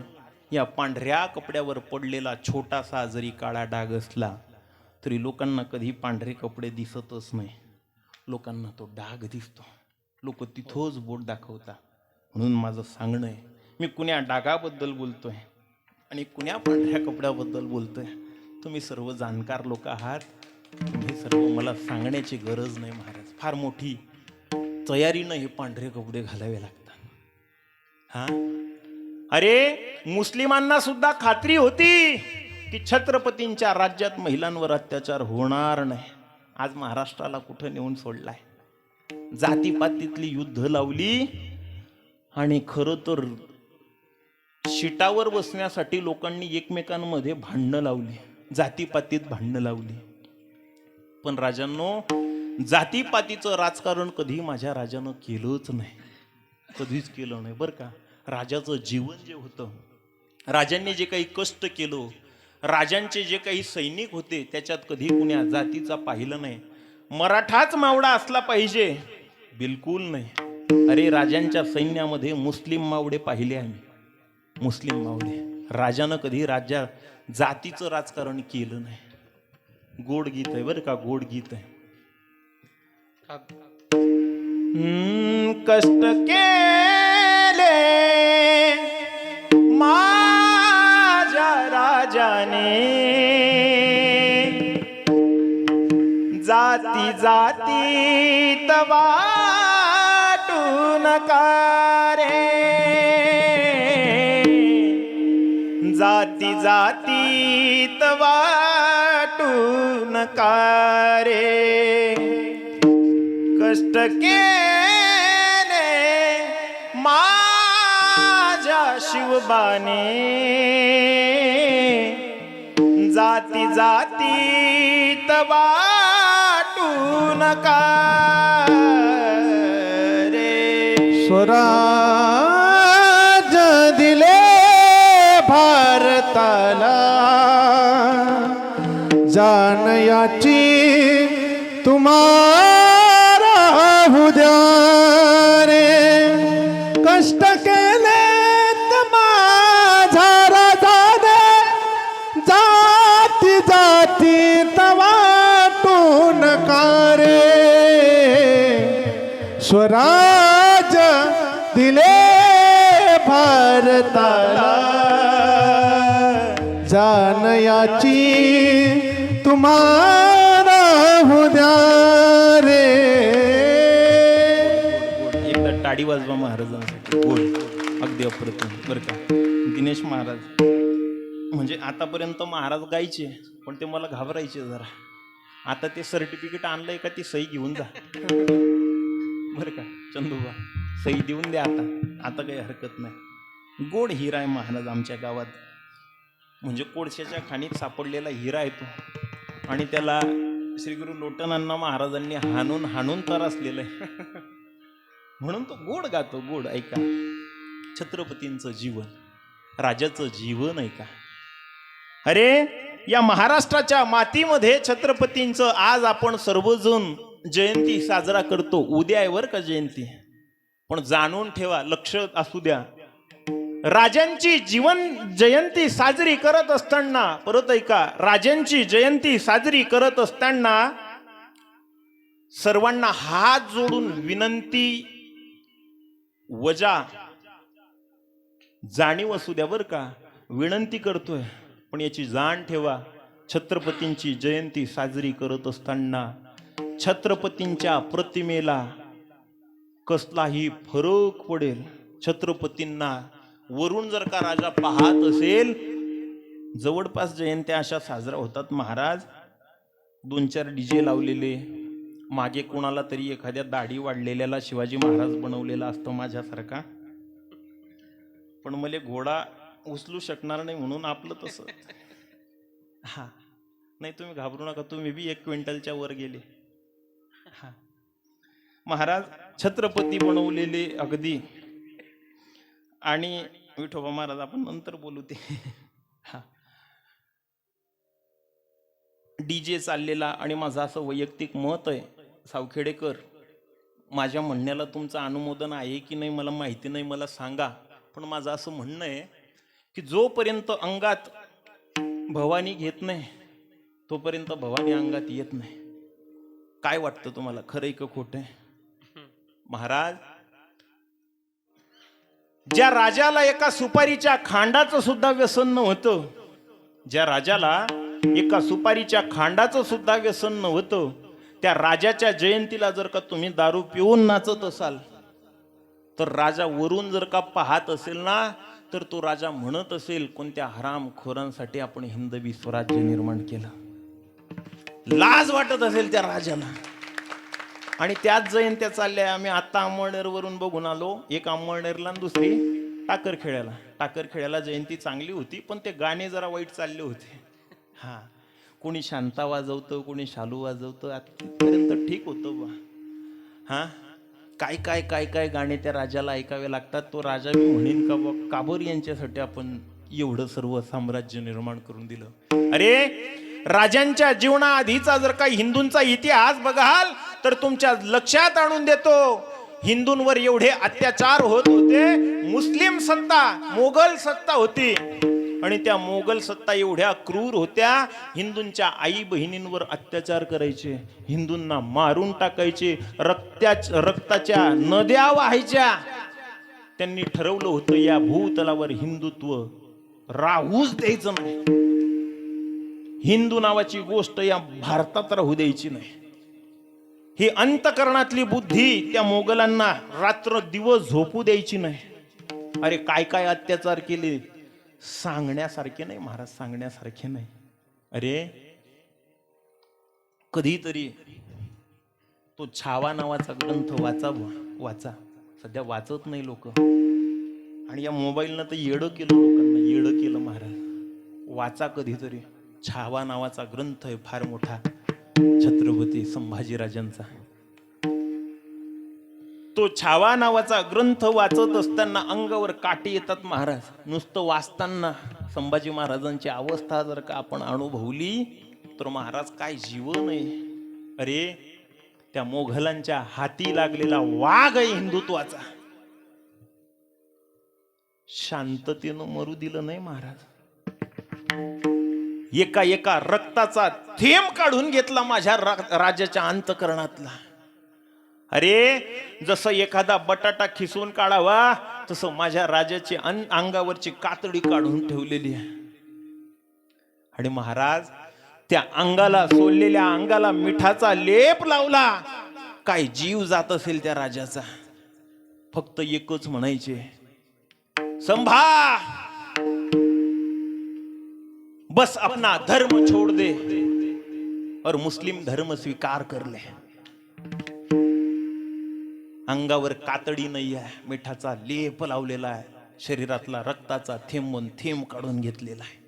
या पांढऱ्या कपड्यावर पडलेला छोटासा जरी काळा डाग असला तरी लोकांना कधी पांढरे कपडे दिसतच नाही. लोकांना तो डाग दिसतो. लोक तिथंच बोट दाखवतात. म्हणून माझं सांगणं आहे, मी कुण्या डागाबद्दल बोलतोय आणि कुण्या पांढऱ्या कपड्याबद्दल बोलतोय, तुम्ही सर्व जाणकार लोक आहात. तुम्ही सर्व मला सांगण्याची गरज नाही महाराज. फार मोठी तयारीनं हे पांढरे कपडे घालावे लागतात. हा, अरे मुस्लिमांना सुद्धा खात्री होती की छत्रपतींच्या राज्यात महिलांवर अत्याचार होणार नाही. आज महाराष्ट्राला कुठं नेऊन सोडलाय. जातीपातीतली युद्ध लावली आणि खरं तर शिटावर बसण्यासाठी लोकांनी एकमेकांमध्ये भांडणं लावली, जातीपातीत भांडणं लावली. पण राजांनो, जातीपातीचं राजकारण कधी माझ्या राजानं केलंच नाही, कधीच केलं नाही बरं का. राजाचं जीवन जे होतं, राजांनी जे काही कष्ट केलं, राजांचे जे काही सैनिक होते, त्याच्यात कधी कुण्या जातीचा पाहिलं नाही. मराठाच मावळा असला पाहिजे, बिलकुल नाही. अरे राजांच्या सैन्यामध्ये मुस्लिम मावळे पाहिले आम्ही, मुस्लिम मावळे. राजानं कधी जातीचं राजकारण केलं नाही. गोड गीत आहे बरं का, गोड गीत आहे. कष्ट केले माझ्या राजाने, जाती जातीत वाटू नका रे, जाती जातीत वाटू नका रे. कष्ट केले माझ्या शिवबाने, जाती जातीत वाटू नका रे. स्वराज दिले भारताला, जाण याची तुम्हाला होऊ द्या रे. कष्ट केले माझ्या राजाने, जाती जातीत वाटू नका रे. स्वराज दिले भारताला, जाण याची तुम्हाला होऊ द्या रे. एकदा टाळी वाजवा महाराजांसाठी. गोड, अगदी अप्रतिम बरं का. दिनेश महाराज म्हणजे आतापर्यंत महाराज गायचे, पण ते मला घाबरायचे जरा. आता ते सर्टिफिकेट आणलंय का ती सही घेऊन जा बरं का. चंदूबा सही देऊन द्या आता काही हरकत नाही. गोड हिरा आहे महाराज आमच्या गावात. म्हणजे कोळशाच्या खाणीत सापडलेला हिरा आहे तो. आणि त्याला श्री गुरु लोटनांना महाराजांनी हाणून हाणून त्रासलेलं आहे म्हणून तो गोड गातो. गोड ऐका, छत्रपतींचं जीवन, राजाचं जीवन ऐका. अरे या महाराष्ट्राच्या मातीमध्ये छत्रपतींचं आज आपण सर्वजण जयंती साजरा करतो. उद्या आहे बरं का जयंती, पण जाणून ठेवा, लक्ष असू द्या, राजांची जयंती साजरी करत असताना, परत ऐका, राजांची जयंती साजरी करत असताना सर्वांना हात जोडून विनंती वजा जाणीव असू द्या बरं का, विनंती करतोय. पण याची जाण ठेवा, छत्रपतींची जयंती साजरी करत असताना छत्रपतींच्या प्रतिमेला कसलाही फरक पडेल. छत्रपतींना वरून जर का राजा पाहत असेल, जवळपास जयंत्या अशा साजरा होतात महाराज, 2-4 डीजे लावलेले, मागे कोणाला तरी एखाद्या दाढी वाढलेल्याला शिवाजी महाराज बनवलेला असतो माझ्यासारखा. पण मला घोडा उचलू शकणार नाही म्हणून आपलं तसं. हा नाही, तुम्ही घाबरू नका, तुम्ही बी 1 क्विंटलच्या वर गेले. हा महाराज छत्रपती बनवलेले अगदी. आणि विठोबा महाराज आपण नंतर बोलू ते. हा डीजे चाललेला आणि माझं असं वैयक्तिक मत आहे सावखेडेकर, माझ्या म्हणण्याला तुमचं अनुमोदन आहे की नाही मला माहिती नाही, मला सांगा. पण माझं असं म्हणणं आहे की जोपर्यंत अंगात भवानी घेत नाही तोपर्यंत भवानी अंगात येत नाही. काय वाटतं तुम्हाला, खरं का खोटं आहे? महाराज, ज्या राजाला एका सुपारीच्या खांडाचं सुद्धा व्यसन नव्हतं, ज्या राजाला एका सुपारीच्या खांडाचं सुद्धा व्यसन नव्हतं, त्या राजाच्या जयंतीला जर का तुम्ही दारू पिऊन नाचत असाल तर राजा वरून जर का पाहत असेल ना, तर तो राजा म्हणत असेल कोणत्या हरामखोरांसाठी आपण हिंदवी स्वराज्य निर्माण केलं. लाज वाटत असेल त्या राजाला. आणि त्याच जयंत्या चालल्या. आम्ही आता अंमळनेरवरून बघून आलो, एक अंमळनेरला आणि दुसरी टाकरखेड्याला. टाकरखेड्याला जयंती चांगली होती पण ते गाणे जरा वाईट चालले होते. हा, कोणी शांता वाजवतं, कोणी शालू वाजवतं, आतापर्यंत ठीक होतं बा. हा, काय काय काय काय गाणे त्या राजाला ऐकावे लागतात. तो राजा मी म्हणेन का बा, काबर यांच्यासाठी आपण एवढं सर्व साम्राज्य निर्माण करून दिलं. अरे, राजांच्या जीवनाआधीचा जर काही हिंदूंचा इतिहास बघाल तर तुमच्या लक्षात आणून देतो, हिंदूंवर एवढे अत्याचार होत होते. मुस्लिम सत्ता, मोगल सत्ता होती आणि त्या मोगल सत्ता एवढ्या क्रूर होत्या, हिंदूंच्या आई बहिणींवर अत्याचार करायचे, हिंदूंना मारून टाकायचे, रक्ताच्या नद्या वाहायच्या. त्यांनी ठरवलं होतं या भूतलावर हिंदुत्व राहूच द्यायचं नाही, हिंदू नावाची गोष्ट या भारतात राहू द्यायची नाही. ही अंतकरणातली बुद्धी त्या मोगलांना रात्र दिवस झोपू द्यायची नाही. अरे काय काय अत्याचार केले, सांगण्यासारखे नाही महाराज, सांगण्यासारखे नाही. अरे, कधीतरी तो छावा नावाचा ग्रंथ वाचा. सध्या वाचत नाही लोक, आणि या मोबाईलनं तर येडं केलं, लोकांना येडं केलं महाराज. वाचा कधीतरी. छावा नावाचा ग्रंथ आहे फार मोठा, छत्रपती संभाजीराजांचा. तो छावा नावाचा ग्रंथ वाचत असताना अंगावर काटे येतात महाराज. नुसतं वाचताना संभाजी महाराजांची अवस्था जर का आपण अनुभवली तर महाराज काय जीवन आहे. अरे, त्या मोघलांच्या हाती लागलेला वाघ आहे हिंदुत्वाचा. शांततेनं मरू दिलं नाही महाराज. एका एका रक्ताचा थेंब काढून घेतला माझ्या राजाच्या अंतकरणातला. अरे, जसं एखादा बटाटा खिसून काढावा तसं माझ्या राजाची अंगावरची कातडी काढून ठेवलेली आहे. आणि महाराज, त्या अंगाला, सोडलेल्या अंगाला मिठाचा लेप लावला. काय जीव जात असेल त्या राजाचा. फक्त एकच म्हणायचे, संभा, बस अपना धर्म छोड़ दे और मुस्लिम धर्म स्वीकार कर ले. अंगावर कातडी नाही आहे, मिठाचा लेप लावलेला आहे, शरीरातला रक्ताचा थेंबून थेंब काढून घेतलेला आहे.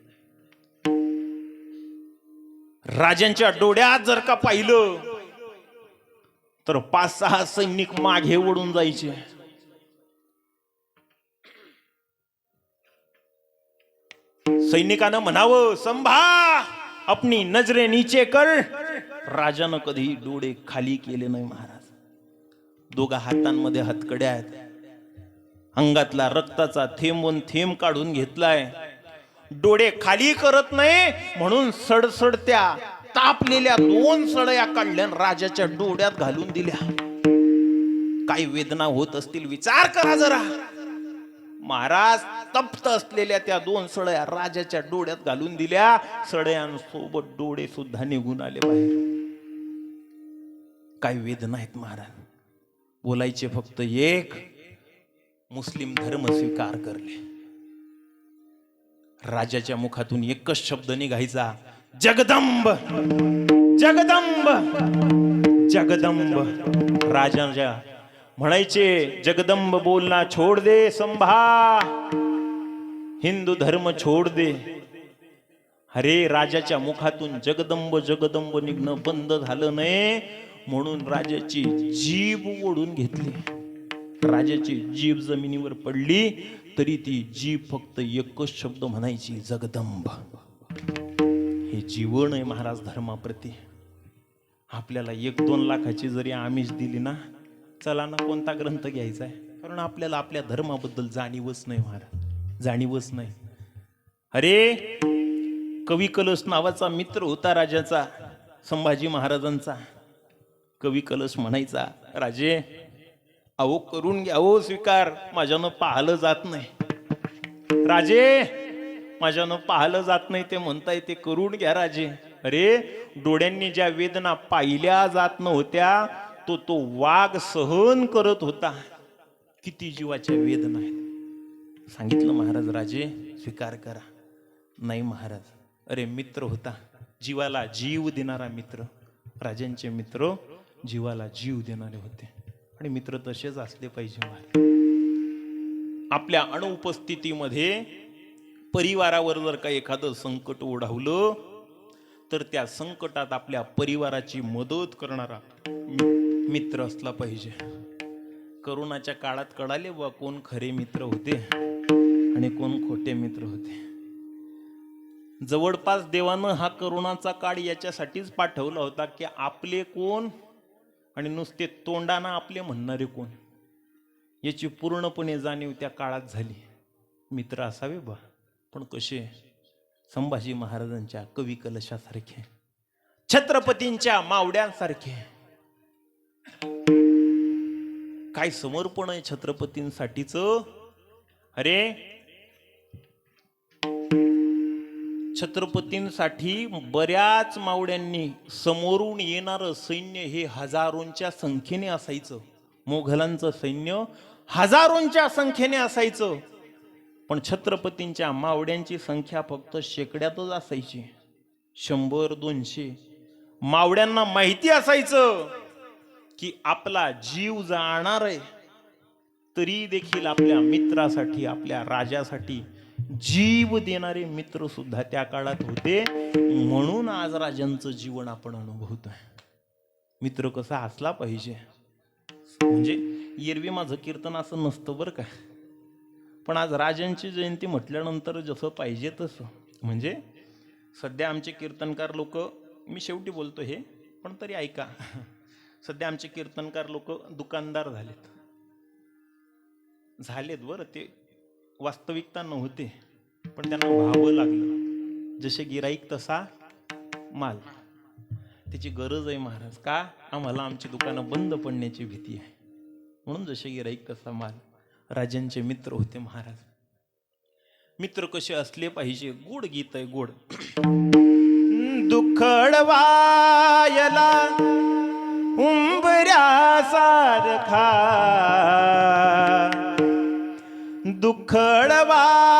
राजांच्या डोळ्यात जर का पाहिलं तर 5-6 सैनिक मागे ओढून जायचे. सैनिकानं म्हणावं, संभा, अपनी नजरे नीचे कर. राजानं कधी डोळे खाली केले नाही महाराज. दोघा हातांमध्ये हतकड्या आहेत, अंगातला रक्ताचा थेंबून थेंब काढून घेतलाय. डोळे खाली करत नाही म्हणून सडसडत्या तापलेल्या 2 सळया काढल्या राजाच्या डोळ्यात घालून दिल्या. काय वेदना होत असतील विचार करा जरा. महाराज, तप्त असलेल्या त्या 2 सळया राजाच्या डोळ्यात घालून दिल्या. सळयांसोबत डोळे सुद्धा निघून आले बाहेर. काय वेदना आहेत महाराज. बोलायचे फक्त एक, मुस्लिम धर्म स्वीकार करले. राजाच्या मुखातून एकच शब्द निघायचा, जगदंब, जगदंब, जगदंब. राजाच्या म्हणायचे, जगदंब बोलना छोड़ दे संभा, हिंदू धर्म छोड़ दे. अरे, राजाच्या मुखातून जगदंब जगदंब निघणं बंद झालं नाही म्हणून राजाची जीभ ओढून घेतली. राजाची जीभ जमिनीवर पडली. तरी ती जी फक्त एकच शब्द म्हणायची, जगदंब. हे जीवन आहे महाराज धर्माप्रती. आपल्याला 1-2 लाखाची जरी आमिष दिली ना, चला ना कोणता ग्रंथ घ्यायचा आहे, कारण आपल्याला आपल्या धर्माबद्दल जाणीवच नाही महाराज, जाणीवच नाही. अरे कवी कलश नावाचा मित्र होता राजाचा, संभाजी महाराजांचा. कवी कलश म्हणायचा, राजे अहो करून घ्या हो स्वीकार, माझ्यानं पाहिलं जात नाही. राजे माझ्यानं पाहिलं जात नाही, ते म्हणताय ते करून घ्या राजे. अरे डोळ्यांनी ज्या वेदना पाहिल्या जात नव्हत्या, तो वाघ सहन करत होता. किती जीवाच्या वेदना आहेत. सांगितलं महाराज, राजे स्वीकार करा. नाही महाराज, अरे मित्र होता, जीवाला जीव देणारा मित्र. राजांचे मित्र जीवाला जीव देणारे होते, आणि मित्र तसेच असले पाहिजे महाराज. आपल्या अनुपस्थितीमध्ये परिवारावर जर का एखादं संकट ओढावलं, तर त्या संकटात आपल्या परिवाराची मदत करणारा मित्र असला पाहिजे. करोनाच्या काळात कळाले बा कोण खरे मित्र होते आणि कोण खोटे मित्र होते. जवळपास देवानं हा करोनाचा काळ याच्यासाठीच पाठवला होता की आपले कोण आणि नुसते तोंडाना आपले म्हणणारे कोण, याची पूर्णपणे जाणीव त्या काळात झाली. मित्र असावे बा, पण कसे? संभाजी महाराजांच्या कवी कलशासारखे, छत्रपतींच्या मावड्यांसारखे. काय समर्पण आहे छत्रपतींसाठीच. अरे छत्रपतींसाठी बऱ्याच मावड्यांनी, समोरून येणारं सैन्य हे हजारोंच्या संख्येने असायचं. मोघलांचं सैन्य हजारोंच्या संख्येने असायचं, पण छत्रपतींच्या मावड्यांची संख्या फक्त शेकड्यातच असायची. 100-200 मावड्यांना माहिती असायचं की आपला जीव जाणार आहे, तरी देखील आपल्या मित्रासाठी, आपल्या राजासाठी जीव देणारे मित्र सुद्धा त्या काळात होते. म्हणून आज राजांचं जीवन आपण अनुभवतोय. मित्र कसा असला पाहिजे. म्हणजे एरवी माझं कीर्तन असं नसतं बरं का, पण आज राजांची जयंती म्हटल्यानंतर जसं पाहिजे तसं. म्हणजे सध्या आमचे कीर्तनकार लोक, मी शेवटी बोलतो हे, पण तरी ऐका, सध्या आमचे कीर्तनकार लोक दुकानदार झालेत बरं. ते वास्तविकता नव्हते, पण त्यांना व्हावं लागलं. जसे गिराईक तसा माल. त्याची गरज आहे महाराज. का? आम्हाला आमची दुकानं बंद पडण्याची भीती आहे, म्हणून जसे गिराईक तसा माल. राजांचे मित्र होते महाराज. मित्र कसे असले पाहिजे? गोड गीत आहे, गोड. दुखडवायला उंबऱ्यासारखा, दुखडवायला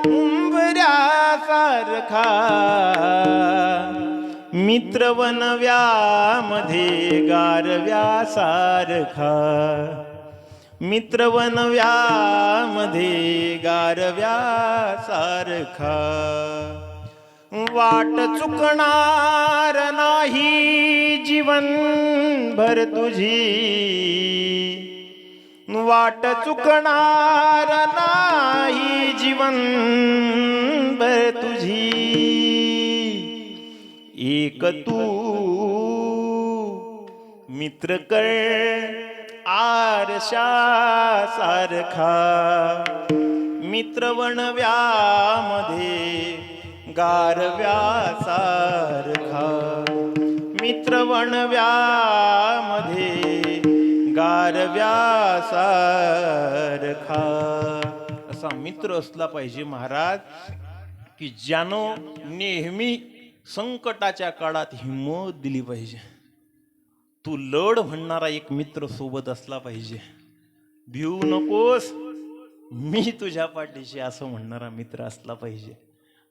उंबऱ्यासारखा, मित्र वनव्यामध्ये गारव्यासारखा, मित्र वनव्यामध्ये गारव्यासारखा. वाट चुकणार नाही जीवनभर तुझी, वाट चुकणार नाही जीवनभर तुझी. एक तू मित्र कर आरशासारखा, मित्र वणव्यामध्ये गारव्यासारखा, मित्र वणव्यामध्ये गारव्यासारखा. असा मित्र असला पाहिजे महाराज, की ज्यानं नेहमी संकटाच्या काळात हिंमत दिली पाहिजे. तू लढ म्हणणारा एक मित्र सोबत असला पाहिजे. भिवू नकोस, मी तुझ्या पाठीशी असं म्हणणारा मित्र असला पाहिजे.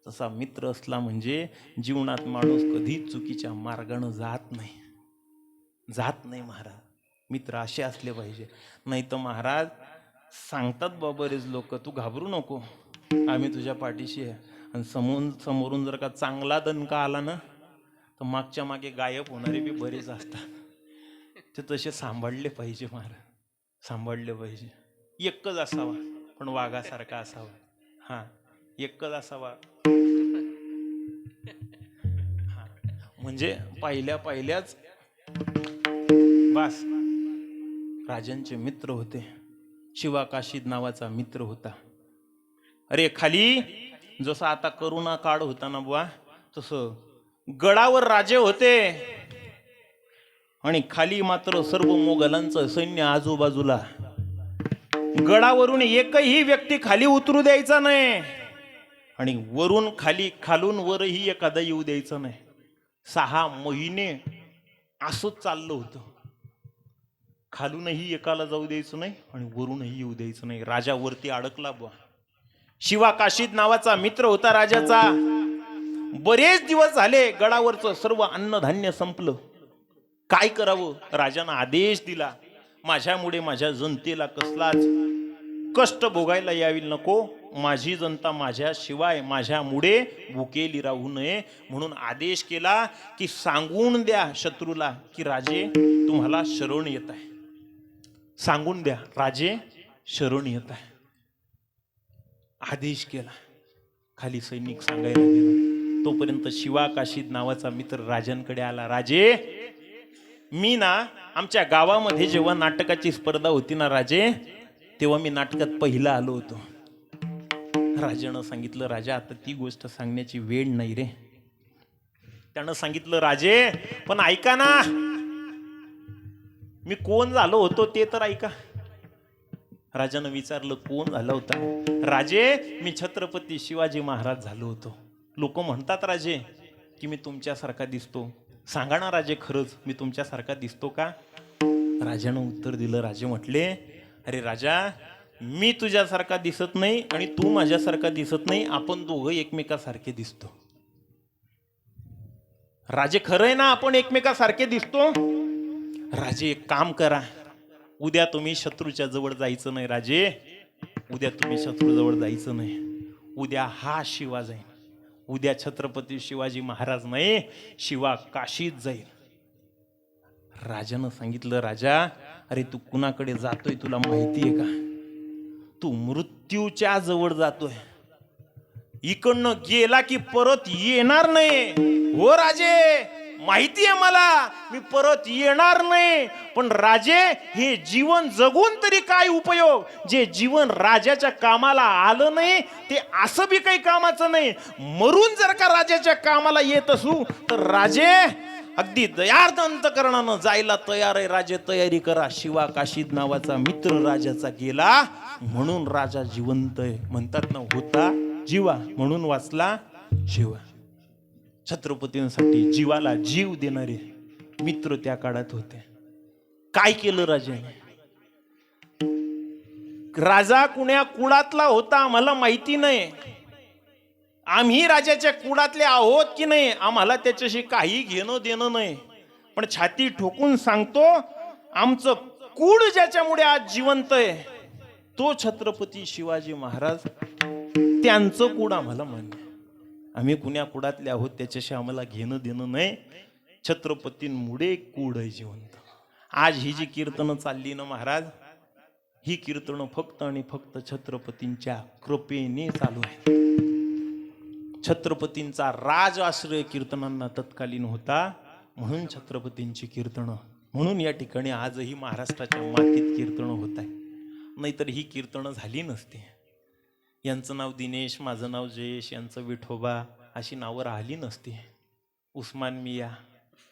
तसा मित्र असला म्हणजे जीवनात माणूस कधीच चुकीच्या मार्गाने जात नाही महाराज. मित्र असे असले पाहिजे. नाही तर महाराज सांगतात बरेच लोक, तू घाबरू नको, आम्ही तुझ्या पाठीशी आहे. आणि समोरून जर का चांगला दणका आला ना, तर मागच्या मागे गायब होणारे बी बरेच असतात. ते तसे सांभाळले पाहिजे महाराज, सांभाळले पाहिजे. एकच असावा, पण वाघासारखा असावा. हा, एकच असावा. हा, म्हणजे पहिल्याच बास राजांचे मित्र होते. शिवाकाशीद नावाचा मित्र होता. अरे खाली जसं आता करोना काळ होता ना बुवा, तसं गडावर राजे होते आणि खाली मात्र सर्व मोगलांचं सैन्य आजूबाजूला. गडावरून एकही व्यक्ती खाली उतरू द्यायचा नाही आणि वरून खाली, खालून वरही एखादा येऊ द्यायचं नाही. 6 महिने असंच चाललं होतं. खालूनही एकाला जाऊ द्यायचं नाही आणि वरूनही येऊ द्यायचं नाही. राजा वरती अडकला बुवा. शिवाकाशीद नावाचा मित्र होता राजाचा. बरेच दिवस झाले गडावरचं सर्व अन्नधान्य संपलं. काय करावं? राजानं आदेश दिला, माझ्यामुळे माझ्या जनतेला कसलाच कष्ट भोगायला यावी नको. माझी जनता माझ्याशिवाय, माझ्यामुळे भुकेली राहू नये म्हणून आदेश केला की सांगून द्या शत्रूला की राजे तुम्हाला शरण येत आहे. सांगून द्या राजे शरण येत आहे. आदेश केला. खाली सैनिक सांगायला गेला. तोपर्यंत शिवाकाशीद नावाचा मित्र राजांकडे आला. राजे, मी ना आमच्या गावामध्ये जेव्हा नाटकाची स्पर्धा होती ना राजे, तेव्हा मी नाटकात पहिला आलो होतो. राजानं सांगितलं, राजा आता ती गोष्ट सांगण्याची वेळ नाही रे. त्यानं सांगितलं, राजे पण ऐका ना, मी कोण झालो होतो ते तर ऐका. राजानं विचारलं, कोण झाला होता? राजे, मी छत्रपती शिवाजी महाराज झालो होतो. लोक म्हणतात राजे की मी तुमच्यासारखा दिसतो. सांगा ना राजे, खरंच मी तुमच्यासारखा दिसतो का? राजानं उत्तर दिलं. राजे म्हटले, अरे राजा, मी तुझ्यासारखा दिसत नाही आणि तू माझ्यासारखा दिसत नाही. आपण दोघं एकमेकासारखे दिसतो. राजे, खरं आहे ना आपण एकमेकासारखे दिसतो? राजे, एक काम करा, उद्या तुम्ही शत्रूच्या जवळ जायचं नाही. राजे, उद्या तुम्ही शत्रूजवळ जायचं नाही. उद्या हा शिवा जाईल. उद्या छत्रपती शिवाजी महाराज नाही, शिवा काशीत जाईल. राजानं सांगितलं, राजा अरे तू कुणाकडे जातोय तुला माहिती आहे का? तू मृत्यूच्या जवळ जातोय. इकडनं गेला की परत येणार नाही. हो राजे, माहिती आहे मला, मी परत येणार नाही. पण राजे, हे जीवन जगून तरी काय उपयोग? जे जीवन राजाच्या कामाला आलं नाही ते असं बी काही कामाचं नाही. मरून जर का राजाच्या कामाला येत असू तर राजे अगदी दयार्द अंतकरणानं जायला तयार आहे. राजे तयारी करा. शिवाकाशीद नावाचा मित्र राजाचा गेला म्हणून राजा जिवंत आहे. म्हणतात ना, होता जीवा म्हणून वाचला शिवा. छत्रपतींसाठी जीवाला जीव देणारे मित्र त्या काळात होते. काय केलं राजाने? राजा कुण्या कुळातला होता आम्हाला माहिती नाही. आम्ही राजाच्या कुळातले आहोत की नाही आम्हाला त्याच्याशी काही घेणं देणं नाही. पण छाती ठोकून सांगतो, आमचं कुळ ज्याच्यामुळे आज जिवंत आहे तो छत्रपती शिवाजी महाराज. त्यांचं कुळ आम्हाला मान्य. आम्ही कुण्या कुळातले आहोत त्याच्याशी आम्हाला घेणं देणं नाही. छत्रपतींमुळे कुळ आहे जिवंत. आज ही जी कीर्तनं चालली ना महाराज, ही कीर्तनं फक्त आणि फक्त छत्रपतींच्या कृपेने चालू आहे. छत्रपतींचा राज आश्रय कीर्तनांना तत्कालीन होता म्हणून छत्रपतींची कीर्तनं. म्हणून या ठिकाणी आजही महाराष्ट्राच्या मातीत कीर्तनं होत आहे. नाहीतर ही कीर्तनं झाली नसती. यांचं नाव दिनेश, माझं नाव जयेश, यांचं विठोबा अशी नावं राहिली नसती. उस्मान मिया,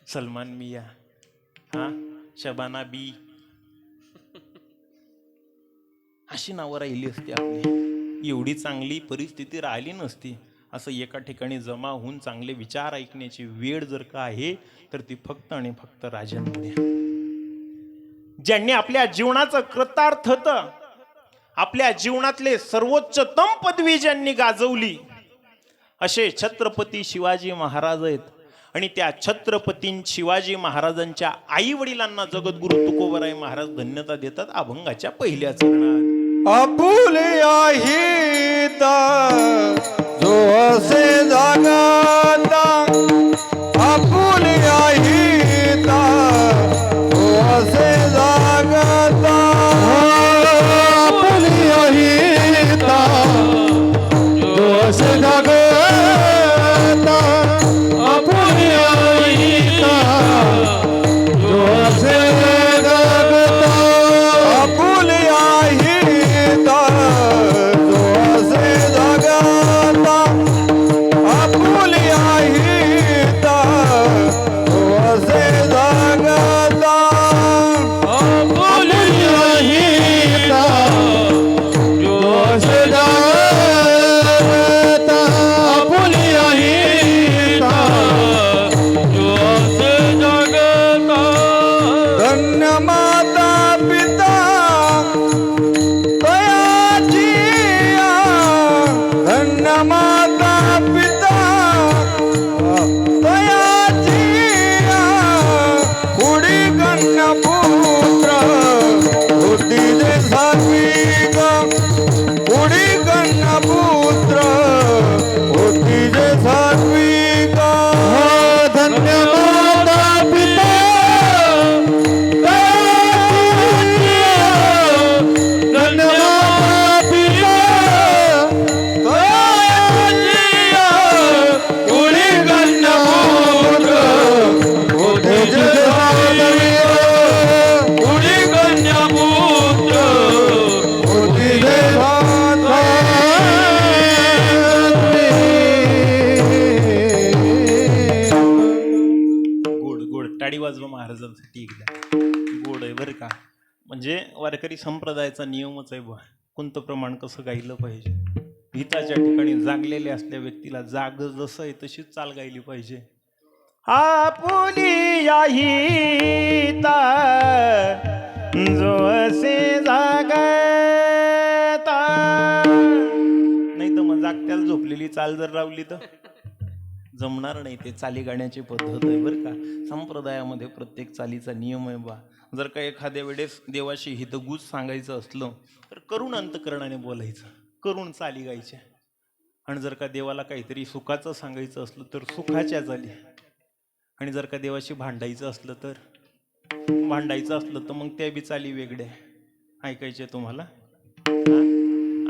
सलमान मिया, हा शबाना बी अशी नावं राहिली असती आपली. एवढी चांगली परिस्थिती राहिली नसती. असं एका ठिकाणी जमा होऊन चांगले विचार ऐकण्याची वेळ जर का आहे तर ती फक्त आणि फक्त राजांमुळे. ज्यांनी आपल्या जीवनाचं कृतार्थत, आपल्या जीवनातले सर्वोच्चतम पदवी ज्यांनी गाजवली असे छत्रपती शिवाजी महाराज आहेत. आणि त्या छत्रपती शिवाजी महाराजांच्या आई वडिलांना जगद्गुरु तुकोबराय महाराज धन्यता देतात अभंगाच्या पहिल्या चरणात. आपुलिया हिता जो असे जागता, आपुलिया हिता जो असे जागता, आपुलिया हिता टाळी वाजवा महाराजांसाठी एकदा. गोड आहे बरं का. म्हणजे वारकरी संप्रदायाचा नियमच आहे बुवा, कोणतं प्रमाण कसं गायलं पाहिजे. हिताच्या ठिकाणी जागलेले असल्या व्यक्तीला जाग जसं आहे तशीच चाल गायली पाहिजे. आपुलिया हिता जो असे जागता. नाही तर मग जागत्याला झोपलेली चाल जर लावली तर जमणार नाही. ते चाली गाण्याची पद्धत आहे बरं का. संप्रदायामध्ये प्रत्येक चालीचा नियम आहे बा. जर का एखाद्या वेळेस देवाशी हितगुज सांगायचं असलं तर करुण अंतकरणाने बोलायचं, करुण चाली गायच्या. आणि जर का देवाला काहीतरी सुखाचं सांगायचं असलं तर सुखाच्या चाली. आणि जर का देवाशी भांडायचं असलं तर मग त्या बी चाली वेगळ्या ऐकायचे तुम्हाला.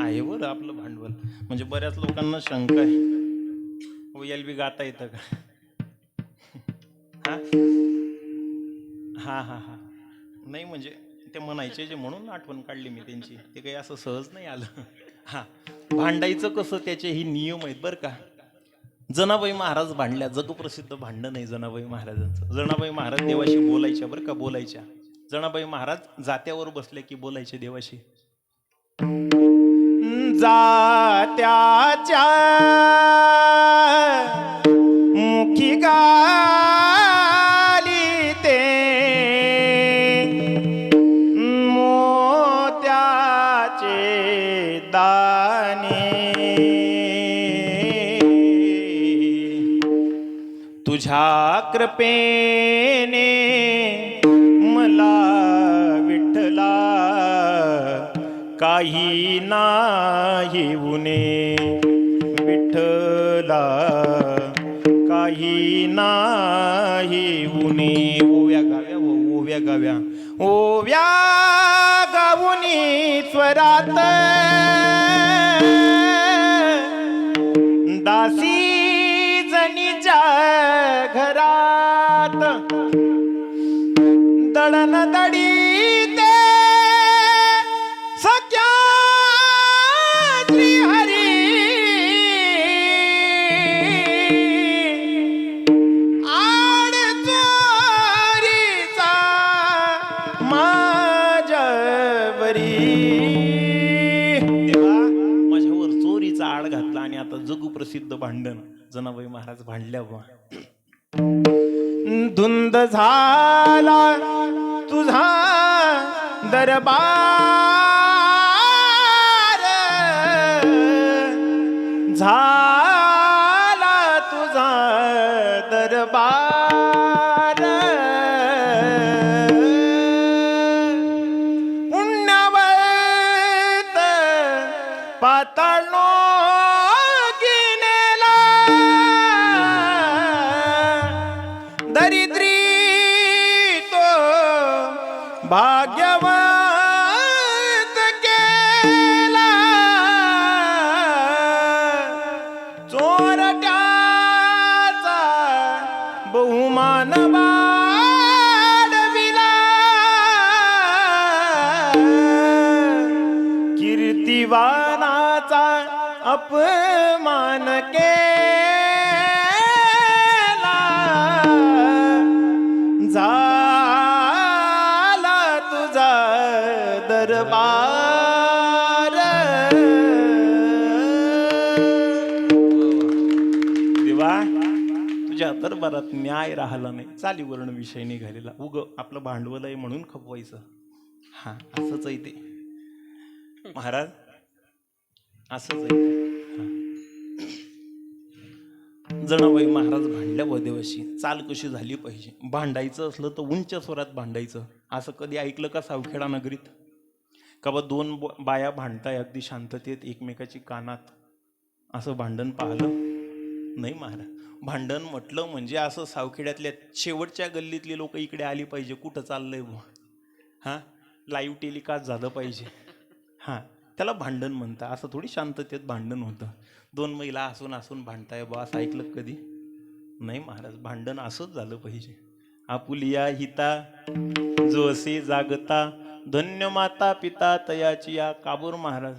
आहे बरं आपलं भांडवल. म्हणजे बऱ्याच लोकांना शंका आहे, याला बी गाता येतं का. हा हा हा नाही म्हणजे ते म्हणायचे जे म्हणून आठवण काढली मी त्यांची. ते काही असं सहज नाही आलं. हा भांडायचं कसं त्याचे ही नियम आहेत बरं का. जनाबाई महाराज भांडल्या, जगप्रसिद्ध भांडण आहे जनाबाई महाराजांचं. जनाबाई महाराज देवाशी बोलायच्या बरं का, बोलायच्या. जनाबाई महाराज जात्यावर बसले की बोलायचे देवाशी. जात्याच्या मुखी गाली ते मोत्याचे दाणे. तुझ्या कृपेने मला विठ्ठला काही नाही उणे. विठ्ठला काही नाही उणे. ओव्या गाव्या ओव्या गाव्या ओव्या गाऊनी स्वरात दासी जणीच्या घरात दळण दडीते सख्या श्री हरी. आड चोरीचा माझ्यावरी. देवा माझ्यावर चोरीचा आड घातला आणि आता जगप्रसिद्ध भांडण जनाबाई महाराज भांडल्या बा. धुंद झाला तुझा दरबार, झाला तुझा दरबार. पुण्यवत पाताळनो गिनेला, दरिद्री तो भाग्यवंत केला. चोरट्याचा बहुमान वाढविला, कीर्तिवानाचा अपमान केला. झाला तुझा दरबार. देवा तुझ्या दरबारात न्याय राहिला नाही, चालीवर्ण विषय निघालेला. उग आपलं भांडवल आहे म्हणून खपवायचं. हा असंच आहे ते महाराज, असंच आहे. जनाबाई महाराज भांडल्या व देवाशी. चाल कशी झाली पाहिजे. भांडायचं असलं तर उंच स्वरात भांडायचं. असं कधी ऐकलं का सावखेडा नगरीत? का बा दोन बाया भांडताय अगदी शांततेत एकमेकाची कानात, असं भांडण पाहिलं नाही महाराज. भांडण म्हटलं म्हणजे असं सावखेड्यातल्या शेवटच्या गल्लीतली लोक इकडे आली पाहिजे, कुठं चाललंय बुवा. हां लाईव्ह टेलिकास्ट झालं पाहिजे. हां त्याला भांडण म्हणता. असं थोडी शांततेत भांडण होतं. दोन महिला हसून हसून भांडताय बा, असं ऐकलं कधी नाही महाराज. भांडण असंच झालं पाहिजे. आपुलिया हिता जो असे जागता, धन्य माता पिता तयाची या. काबूर महाराज.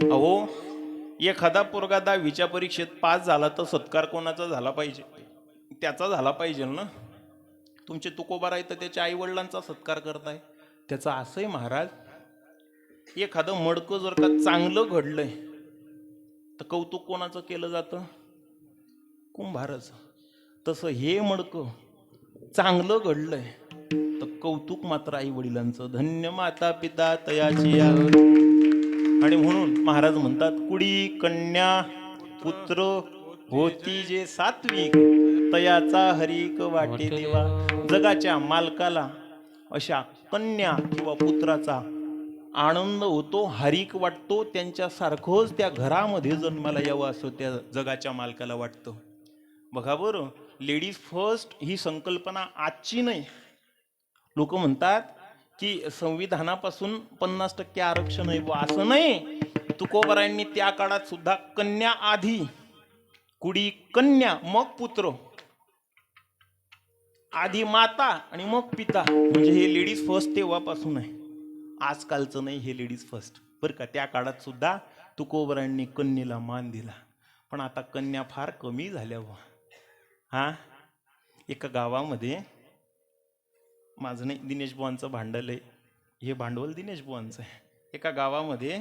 अहो एखादा पोरगा 10वीच्या परीक्षेत पास झाला तर सत्कार कोणाचा झाला पाहिजे? त्याचा झाला पाहिजे ना. तुमचे तुकोबा आहे तर त्याच्या आई वडिलांचा सत्कार करताय. त्याचं असंही महाराज, एखादं मडकं जर का चांगलं घडलंय तर कौतुक कोणाचं केलं जातं? कुंभाराचं. तसं हे मडकं चांगलं घडलंय तर कौतुक मात्र आई वडिलांचं. धन्य माता पिता तयाची या. आणि म्हणून महाराज म्हणतात, कुडी कन्या पुत्र होती जे सात्विक, तयाचा हरिक वाटे देवा. जगाच्या मालकाला अशा कन्या किंवा पुत्राचा आनंद होतो, हरिक वाटतो. त्यांच्यासारखंच त्या घरामध्ये जन्माला यावं असं त्या जगाच्या मालकाला वाटतं. बघा बरं, लेडीज फर्स्ट ही संकल्पना आजची नाही. लोक म्हणतात की संविधानापासून 50% आरक्षण आहे, असं नाही. तुकोबारायांनी त्या काळात सुद्धा कन्या आधी, कुडी कन्या मग पुत्र, आधी माता आणि मग पिता. म्हणजे हे लेडीज फर्स्ट तेव्हापासून आहे, आजकालचं नाही हे लेडीज फर्स्ट बरं का. त्या काळात सुद्धा तुकोबारायांनी कन्येला मान दिला. पण आता कन्या फार कमी झाल्या. हा, एका गावामध्ये, माझं नाही, दिनेश बुवांचं भांडवल आहे हे, भांडवल दिनेश बुवांचं आहे. एका गावामध्ये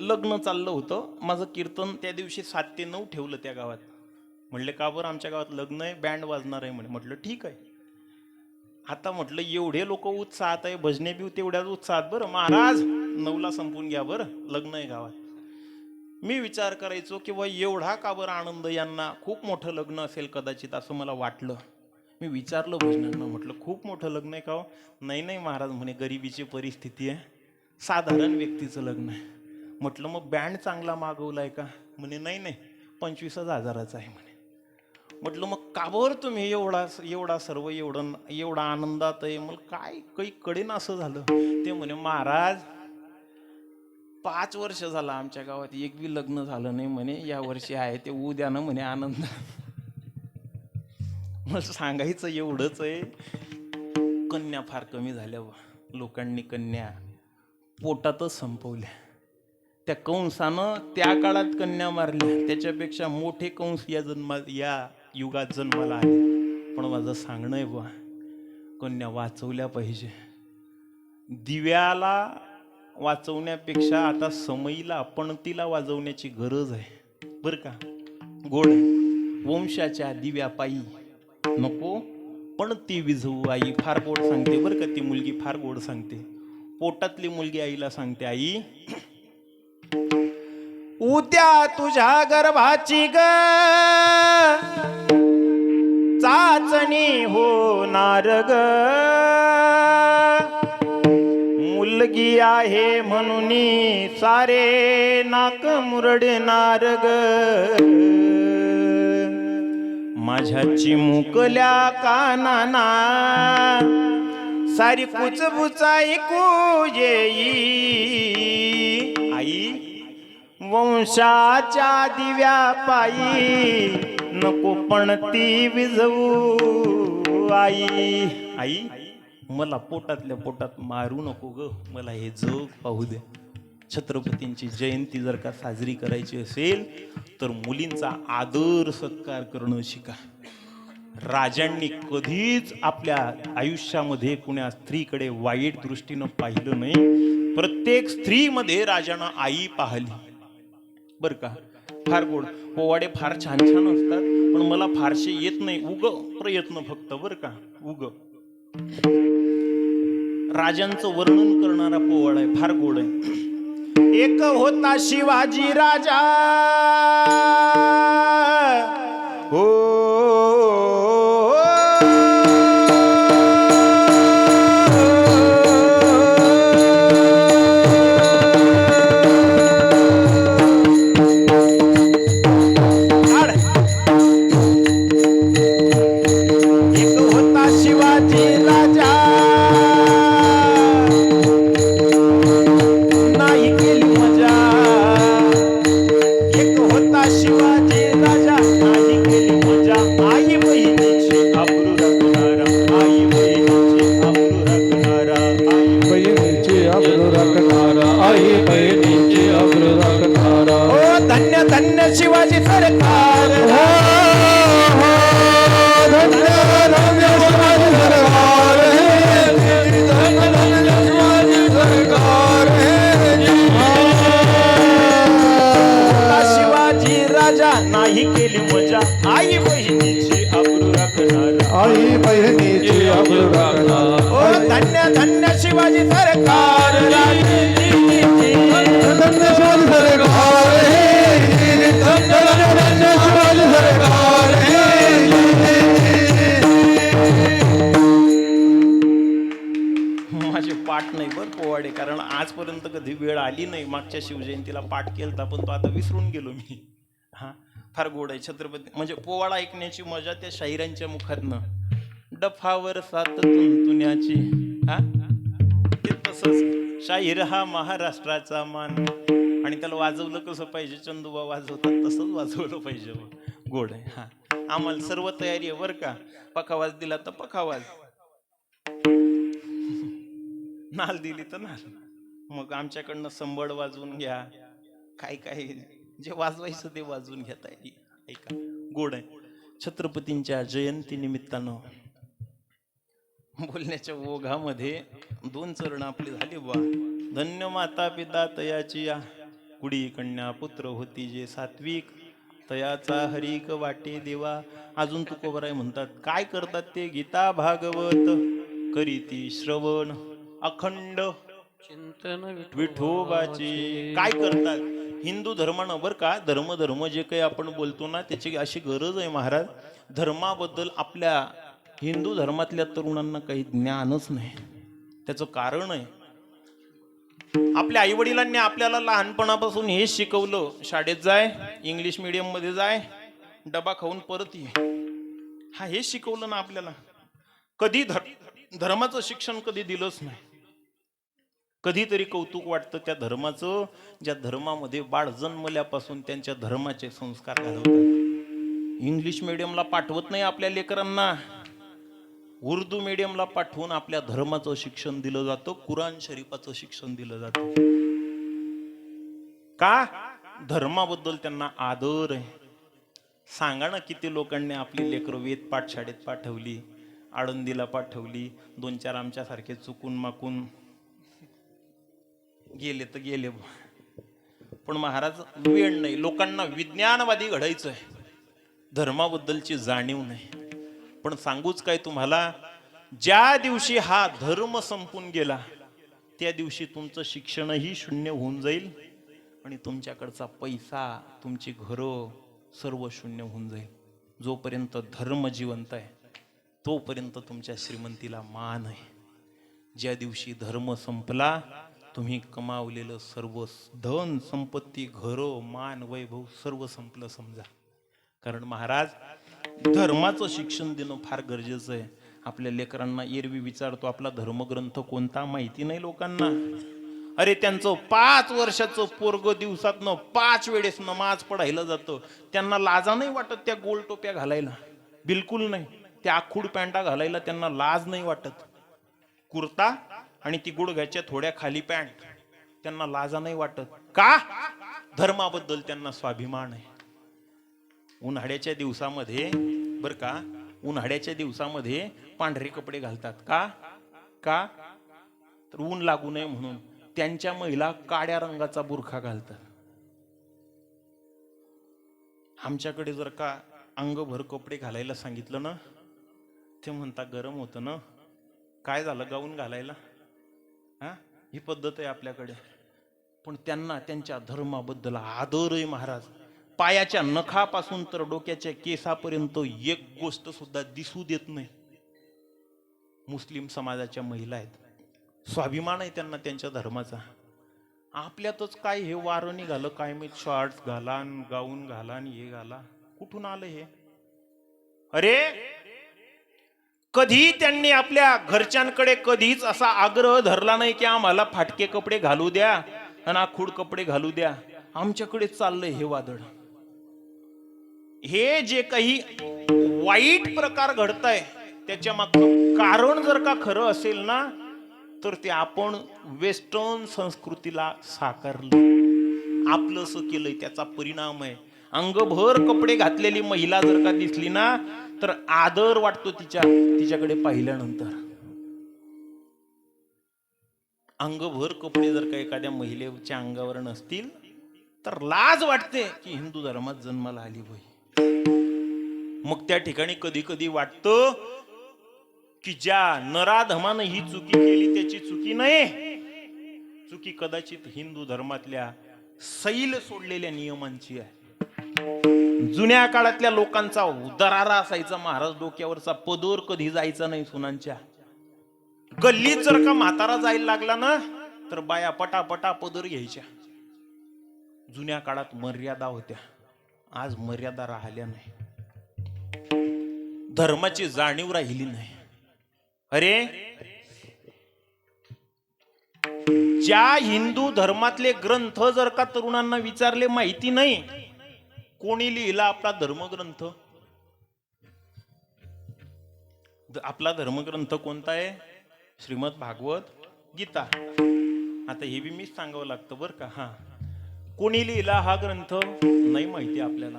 लग्न चाललं होतं. माझं कीर्तन त्या दिवशी 7 ते 9 ठेवलं त्या गावात. म्हणले का बरं? आमच्या गावात लग्न आहे, बँड वाजणार आहे म्हणे. म्हटलं ठीक आहे. आता म्हटलं एवढे लोक उत्साहात आहे, भजने बी तेवढ्याच उत्साहात. बरं महाराज 9ला संपून घ्या, बरं लग्न आहे गावात. मी विचार करायचो की बा एवढा का बरं आनंद यांना, खूप मोठं लग्न असेल कदाचित असं मला वाटलं. मी विचारलं भजनांना, म्हटलं खूप मोठं लग्न आहे का हो? नाही नाही महाराज म्हणे, गरिबीची परिस्थिती आहे, साधारण व्यक्तीचं लग्न आहे. म्हटलं मग बँड चांगला मागवलाय का? म्हणे नाही नाही 25,000चा आहे म्हणे. म्हटलं मग का बरं तुम्ही एवढा सर्व एवढा आनंदात आहे? मला काय काही कडेन असं झालं. ते म्हणे महाराज 5 वर्ष झालं आमच्या गावात एक बी लग्न झालं नाही म्हणे, या वर्षी आहे ते उद्यानं म्हणे आनंद. मला सांगायचं एवढंच आहे, कन्या फार कमी झाल्या. लोकांनी कन्या पोटातच संपवल्या. त्या कंसानं त्या काळात कन्या मारल्या, त्याच्यापेक्षा मोठे कंस या युगात जन्माला आले. पण माझं सांगणं आहे बुवा, कन्या वाचवल्या पाहिजे. दिव्याला वाचवण्यापेक्षा आता समईला, पणतीला वाजवण्याची गरज आहे बरं का. गोड वंशाच्या दिव्या पायी नको पणती विझवू आई. फार गोड सांगते बरं का ती मुलगी, फार गोड सांगते. पोटातली मुलगी आईला सांगते, आई उद्या तुझ्या गर्भाची ग चाचणी होणार ग. मुलगी आहे म्हणून सारे नाक मुरडणार ग. माझ्या चिमुकल्या कानाना सारी कुचबुच ऐकू येई. आई वंशाच्या दिव्या पायी नको पण ती विझवू. आई आई मला पोटातल्या पोटात मारू नको ग, मला हे जग पाहू दे. छत्रपतींची जयंती जर का साजरी करायची असेल तर मुलींचा आदर सत्कार करणं शिका. राजांनी कधीच आपल्या आयुष्यामध्ये कुण्या स्त्रीकडे वाईट दृष्टीनं पाहिलं नाही. प्रत्येक स्त्रीमध्ये राजानं आई पाहिली बर का. फार गोड पोवाडे फार छान छान असतात, पण मला फारसे येत नाही. प्रयत्न फक्त बर का. राजांचं वर्णन करणारा पोवाडा आहे, फार गोड आहे. एक होता शिवाजी राजा, हो शिवाजी राजा नाही केली मजा. बहिणीची आबरू राखणार. ओ धन्य धन्य शिवाजी सरकार धन्य शिवाजी सरकार हे, धन्य धन्य शिवाजी सरकार हे. माझे पाठ नाही बरं पोवाडे, कारण आजपर्यंत कधी वेळ आली नाही. मागच्या शिवजयंतीला पाठ केलता पण तो आता विसरून गेलो मी. हा फार गोड आहे छत्रपती, म्हणजे पोवाडा ऐकण्याची मजा त्या शाहिरांच्या मुखातनं. डफावर सात तुंतुण्याची, हा ते तसंच. शाहीर हा महाराष्ट्राचा मान, आणि त्याला वाजवलं कसं पाहिजे, चंदूबा वाजवतात तसंच वाजवलं पाहिजे. गोड आहे. हा आम्हाला सर्व तयारी आहे बरं का. पखावाज दिला तर पखावाज, नाल दिली तर नाल, मग आमच्याकडनं संबळ वाजवून घ्या, काय काय जे वाजवायचं ते वाजवून घेता येईल. ऐका, गोड आहे. छत्रपतींच्या जयंती निमित्तानं बोलण्याच्या ओघामध्ये 2 चरण आपले झाले बा. धन्य माता पिता तयाची या, कुडी कन्या पुत्र होती जे सात्विक, तयाचा हरिक वाटे देवा. अजून तुकोबराय म्हणतात, काय करतात ते? गीता भागवत करीती श्रवण, अखंड चिंतन विठोबाचे. काय करतात? हिंदू धर्मानं बरं का, धर्म जे काही आपण बोलतो ना, त्याची अशी गरज आहे महाराज. धर्माबद्दल आपल्या हिंदू धर्मातल्या तरुणांना काही ज्ञानच नाही. त्याचं कारण आहे, आपल्या आई वडिलांनी आपल्याला लहानपणापासून हे शिकवलं, शाळेत जाय, इंग्लिश मीडियम मध्ये जाय, डबा खाऊन परत ये. हा हे शिकवलं ना आपल्याला. कधी धर्माचं शिक्षण कधी दिलंच नाही. कधीतरी कौतुक वाटतं त्या धर्माचं, ज्या धर्मामध्ये बाळ जन्मल्यापासून त्यांच्या धर्माचे संस्कार घालवतात. इंग्लिश मीडियमला पाठवत नाही आपल्या लेकरांना, उर्दू मीडियमला पाठवून आपल्या धर्माचं शिक्षण दिलं जातं, कुराण शरीफाचं शिक्षण दिलं जातं. का? धर्माबद्दल त्यांना आदर आहे. सांगा ना, किती लोकांनी आपली लेकरं वेद पाठशाळेत पाठवली, आळंदीला पाठवली, 2-4 आमच्यासारखे चुकून माकून गेले तर गेले. पण महाराज वेळ नाही, लोकांना विज्ञानवादी घडायचं आहे, धर्माबद्दलची जाणीव नाही. पण सांगूच काय तुम्हाला, ज्या दिवशी हा धर्म संपून गेला त्या दिवशी तुमचं शिक्षणही शून्य होऊन जाईल, आणि तुमच्याकडचा पैसा, तुमची घरं सर्व शून्य होऊन जाईल. जोपर्यंत धर्म जिवंत आहे तोपर्यंत तुमच्या श्रीमंतीला मान आहे. ज्या दिवशी धर्म संपला, तुम्ही कमावलेलं सर्व धन संपत्ती, घरं, मान, वैभव सर्व संपलं समजा. कारण महाराज, धर्माचं शिक्षण देणं फार गरजेचं आहे. आपल्या लेकरांना एरवी विचारतो, आपला धर्मग्रंथ कोणता, माहिती नाही लोकांना. अरे त्यांचं 5 वर्षाचं पोरग दिवसातनं 5 वेळेस नमाज पढायला जातं. त्यांना लाजा नाही वाटत त्या गोल टोप्या घालायला, बिलकुल नाही. त्या आखूड पॅन्टा घालायला त्यांना लाज नाही वाटत. कुर्ता आणि ती गुडघ्याच्या थोड्या खाली पॅन्ट, त्यांना लाजा नाही वाटत. का? धर्माबद्दल त्यांना स्वाभिमान आहे. उन्हाळ्याच्या दिवसामध्ये बर का, उन्हाळ्याच्या दिवसामध्ये पांढरे कपडे घालतात. का? का तर ऊन लागू नये म्हणून. त्यांच्या महिला काळ्या रंगाचा बुरखा घालतात. आमच्याकडे जर का अंगभर कपडे घालायला सांगितलं ना, ते म्हणता गरम होतं ना, काय झालं गाऊन घालायला. हा, ही पद्धत आहे आपल्याकडे. पण त्यांना त्यांच्या धर्माबद्दल आदर आहे महाराज. पायाच्या नखापासून तर डोक्याच्या केसापर्यंत एक गोष्ट सुद्धा दिसू देत नाही. मुस्लिम समाजाच्या महिला आहेत, स्वाभिमान आहे त्यांना त्यांच्या धर्माचा. आपल्यातच काय हे वारं निघालं काय माहित, शॉर्ट्स घाला, गाऊन घाला, हे घाला, कुठून आलं हे? अरे कधी त्यांनी आपल्या घरच्यांकडे कधीच असा आग्रह धरला नाही की आम्हाला फाटके कपडे घालू द्या आणि आखूड कपडे घालू द्या. आमच्याकडे चाललंय हे वादळ. हे जे काही वाईट प्रकार घडताय त्याच्या मागचं कारण जर का खरं असेल ना, तर ते आपण वेस्टर्न संस्कृतीला साकारलं, आपलंसं केलंय, त्याचा परिणाम आहे. अंगभर कपडे घातलेली महिला जर का दिसली ना, तर आदर वाटतो तिच्याकडे पाहिल्यानंतर. अंगभर कपडे जर का एखाद्या महिलेच्या अंगावर नसतील तर लाज वाटते की हिंदू धर्मात जन्माला आली होय. मग त्या ठिकाणी कधी कधी वाटतं की ज्या नराधमानं ही चुकी केली त्याची चुकी नाही, चुकी कदाचित हिंदू धर्मातल्या सैल सोडलेल्या नियमांची आहे. जुन्या काळातल्या लोकांचा उदरारा असायचा, महाराज डोक्यावरचा पदर कधी जायचा नाही सुनांच्या. गल्लीत जर का म्हातारा जायला लागला ना तर बाया पटापटा पदर घ्यायच्या. जुन्या काळात मर्यादा होत्या, आज मर्यादा राहिल्या नाही, धर्माची जाणीव राहिली नाही. अरे ज्या हिंदू धर्मातले ग्रंथ जर का तरुणांना विचारले माहिती नाही, कोणी लिहिला आपला धर्मग्रंथ? आपला धर्मग्रंथ कोणता आहे? श्रीमद भागवत गीता. आता हे बी मीच सांगावं लागतं बरं का. हा, कोणी लिहिला हा ग्रंथ नाही माहिती आपल्याला.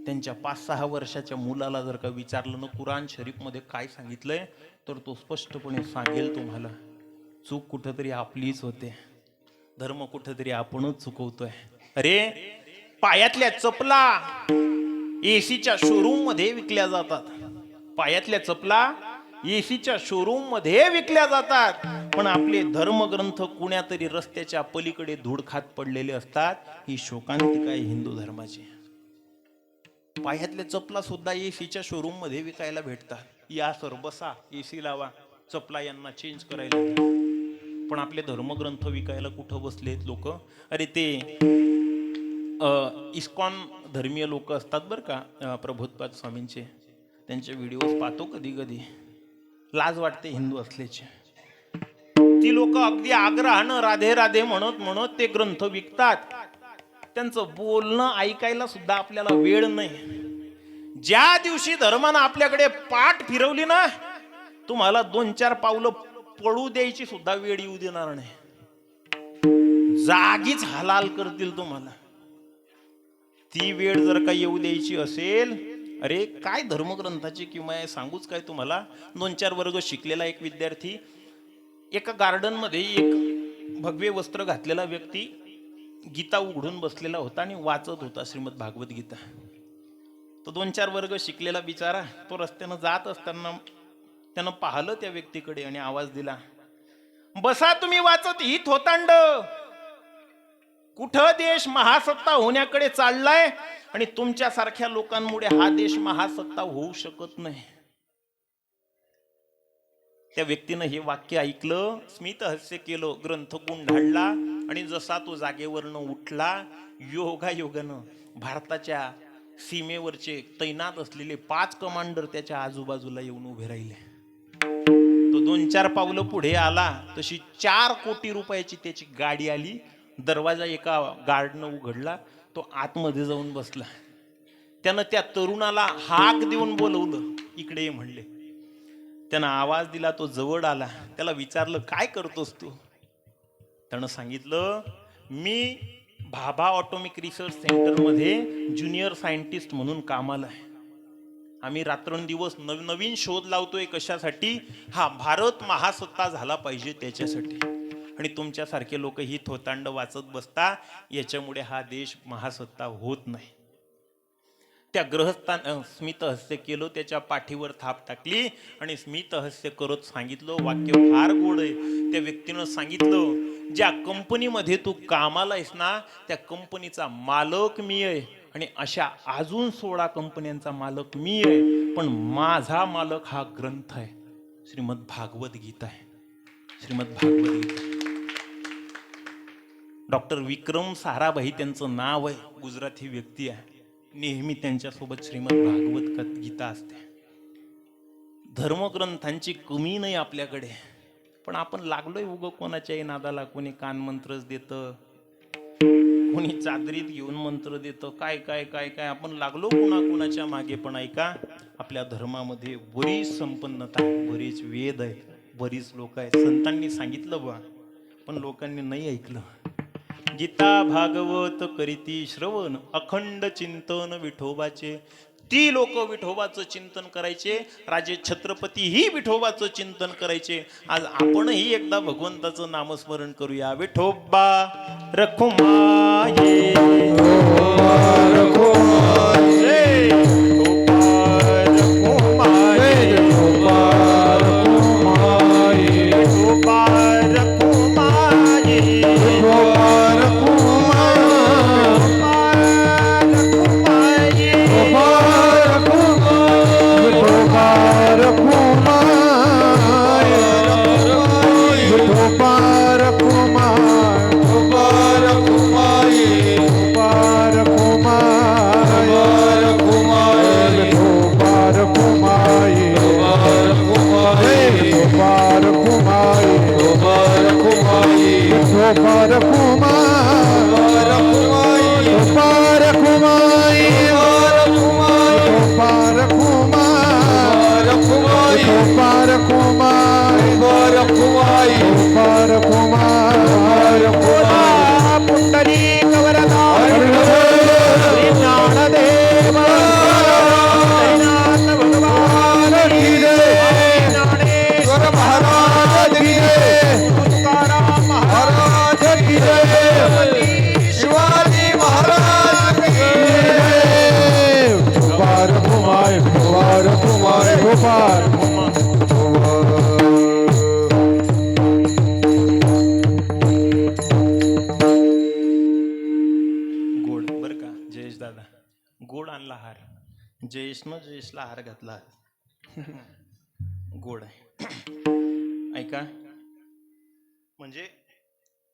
त्यांच्या 5-6 वर्षाच्या मुलाला जर का विचारलं ना कुराण शरीफ मध्ये काय सांगितलंय, तर तो स्पष्टपणे सांगेल तुम्हाला. चूक कुठंतरी आपलीच होते, धर्म कुठंतरी आपणच चुकवतोय. अरे पायातल्या चपला एसीच्या शोरूम मध्ये विकल्या जातात, पायातल्या चपला एसीच्या शोरूम मध्ये विकल्या जातात, पण आपले धर्मग्रंथ कुण्यातरी रस्त्याच्या पलीकडे धूळ खात पडलेले असतात. ही शोकांतिका आहे हिंदू धर्माची. पायातल्या चपला सुद्धा एसीच्या शोरूम मध्ये विकायला भेटतात. या सर बसा, एसी लावा, चपला यांना चेंज करायला. पण आपले धर्मग्रंथ विकायला कुठं बसलेत लोक? अरे ते इस्कॉन धर्मीय लोक असतात बरं का, प्रबोधपाद स्वामींचे, त्यांचे व्हिडिओज पाहतो कधी कधी, लाज वाटते हिंदू असल्याची. ती लोक अगदी आग्रहानं राधे राधे म्हणत म्हणत ते ग्रंथ विकतात. त्यांचं बोलणं ऐकायला सुद्धा आपल्याला वेळ नाही. ज्या दिवशी धर्मानं आपल्याकडे पाठ फिरवली ना, तुम्हाला 2-4 पावलं पळू द्यायची सुद्धा वेळ येऊ देणार नाही. जागीच हलाल करतील तुम्हाला. ती वेळ जर का येऊ द्यायची असेल, अरे काय धर्मग्रंथाची किंवा आहे सांगूच काय तुम्हाला. 2-4 वर्ग शिकलेला एक विद्यार्थी, एका गार्डन मध्ये एक भगवे वस्त्र घातलेला व्यक्ती गीता उघडून बसलेला होता आणि वाचत होता श्रीमद भागवत गीता. तो 2-4 वर्ग शिकलेला बिचारा, तो रस्त्यानं जात असताना त्यानं पाहिलं त्या व्यक्तीकडे आणि आवाज दिला, बसा तुम्ही वाचत, ही थोतांड. कुठं देश महासत्ता होण्याकडे चाललाय आणि तुमच्या सारख्या लोकांमुळे हा देश महासत्ता होऊ शकत नाही. त्या व्यक्तीनं हे वाक्य ऐकलं, स्मित हास्य केलं, ग्रंथ गुंढाळला आणि जसा तो जागेवरनं उठला, योगायोगानं भारताच्या सीमेवरचे तैनात असलेले 5 कमांडर त्याच्या आजूबाजूला येऊन उभे राहिले. तो 2-4 पावलं पुढे आला तशी 4 कोटी रुपयाची त्याची गाडी आली. दरवाजा एका गार्डनं उघडला, तो आतमध्ये जाऊन बसला. त्यानं त्या तरुणाला हाक देऊन बोलवलं, इकडे ये म्हणले. त्यानं आवाज दिला, तो जवळ आला. त्याला विचारलं, काय करतोस तू? त्यानं सांगितलं, मी भाभा ऑटोमिक रिसर्च सेंटर मध्ये ज्युनियर सायंटिस्ट म्हणून कामाला आहे. आम्ही रात्रंदिवस नवीन शोध लावतोय. कशासाठी? हा भारत महासत्ता झाला पाहिजे त्याच्यासाठी. आणि तुमच्यासारखे लोक ही थोतांड वाचत बसता, याच्यामुळे हा देश महासत्ता होत नाही. त्या ग्रहस्थान स्मितहास्य केलं, त्याच्या पाठीवर थाप टाकली आणि स्मितहास्य करत सांगितलं, वाक्य फार गोड आहे. त्या व्यक्तीनं सांगितलं, ज्या कंपनीमध्ये तू कामाला आहेस ना, त्या कंपनीचा मालक मी आहे आणि अशा अजून 16 कंपन्यांचा मालक मी आहे, पण माझा मालक हा ग्रंथ आहे, श्रीमद भागवत गीता आहे. श्रीमद भागवत गीता. डॉक्टर विक्रम साराभाई त्यांचं नाव आहे, गुजराती व्यक्ती आहे. नेहमी त्यांच्यासोबत श्रीमद भागवत गीता असते. धर्मग्रंथांची कमी नाही आपल्याकडे, पण आपण लागलोय उगं कोणाच्याही नादाला. कोणी कान मंत्रच देतं, कोणी चादरीत घेऊन मंत्र देतं, काय काय काय काय आपण लागलो कोणाच्या मागे. पण ऐका, आपल्या धर्मामध्ये बरीच संपन्नता, बरीच वेद आहे, बरीच लोक आहेत. संतांनी सांगितलं बा, पण लोकांनी नाही ऐकलं. गीता भागवत करीती श्रवण, अखंड चिंतन विठोबाचे. ती लोक विठोबाचं चिंतन करायचे, राजे छत्रपती ही विठोबाचं चिंतन करायचे. आज आपणही एकदा भगवंताचं नामस्मरण करूया. विठोबा रखुमाये, रखुमाये, रखुमाये, रखुमाये. पार कुमाई पार कुमाई पार कुमाई पार कुमाई पार कुमाई पार पार कुमाई कुमाई पार कुमाई पार कुमाई पुंडरी कवरदा ज्ञानदेव श्रीनाथ भगवान की जय ज्ञानेश्वर महाराज की जय तुकाराम महाराज की जय शिवाजी महाराज की जय पार कुमाई पार कुमाई पार गोड बर का जयेश दादा गोड आणला हार जयेशला हार घातला गोड आहे ऐका म्हणजे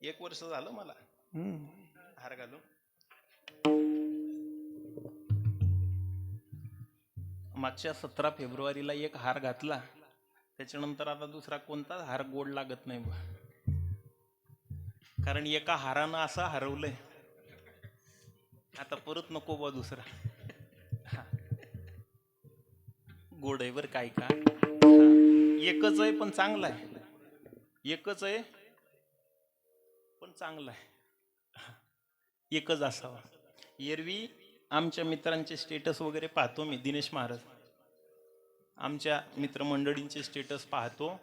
1 वर्ष झालं मला हार घालून मागच्या 17 फेब्रुवारीला एक हार घातला त्याच्यानंतर आता दुसरा कोणताच हार गोड लागत नाही बा कारण एका हारानं असं हरवलंय आता परत नको बा दुसरा गोड आहे बरं काय का एकच आहे पण चांगला आहे एकच आहे पण चांगला आहे एकच असावा एरवी आमच्या मित्रांचे स्टेटस वगैरे पाहतो मी दिनेश महाराज आमच्या मित्रमंडळींचे स्टेटस पाहतो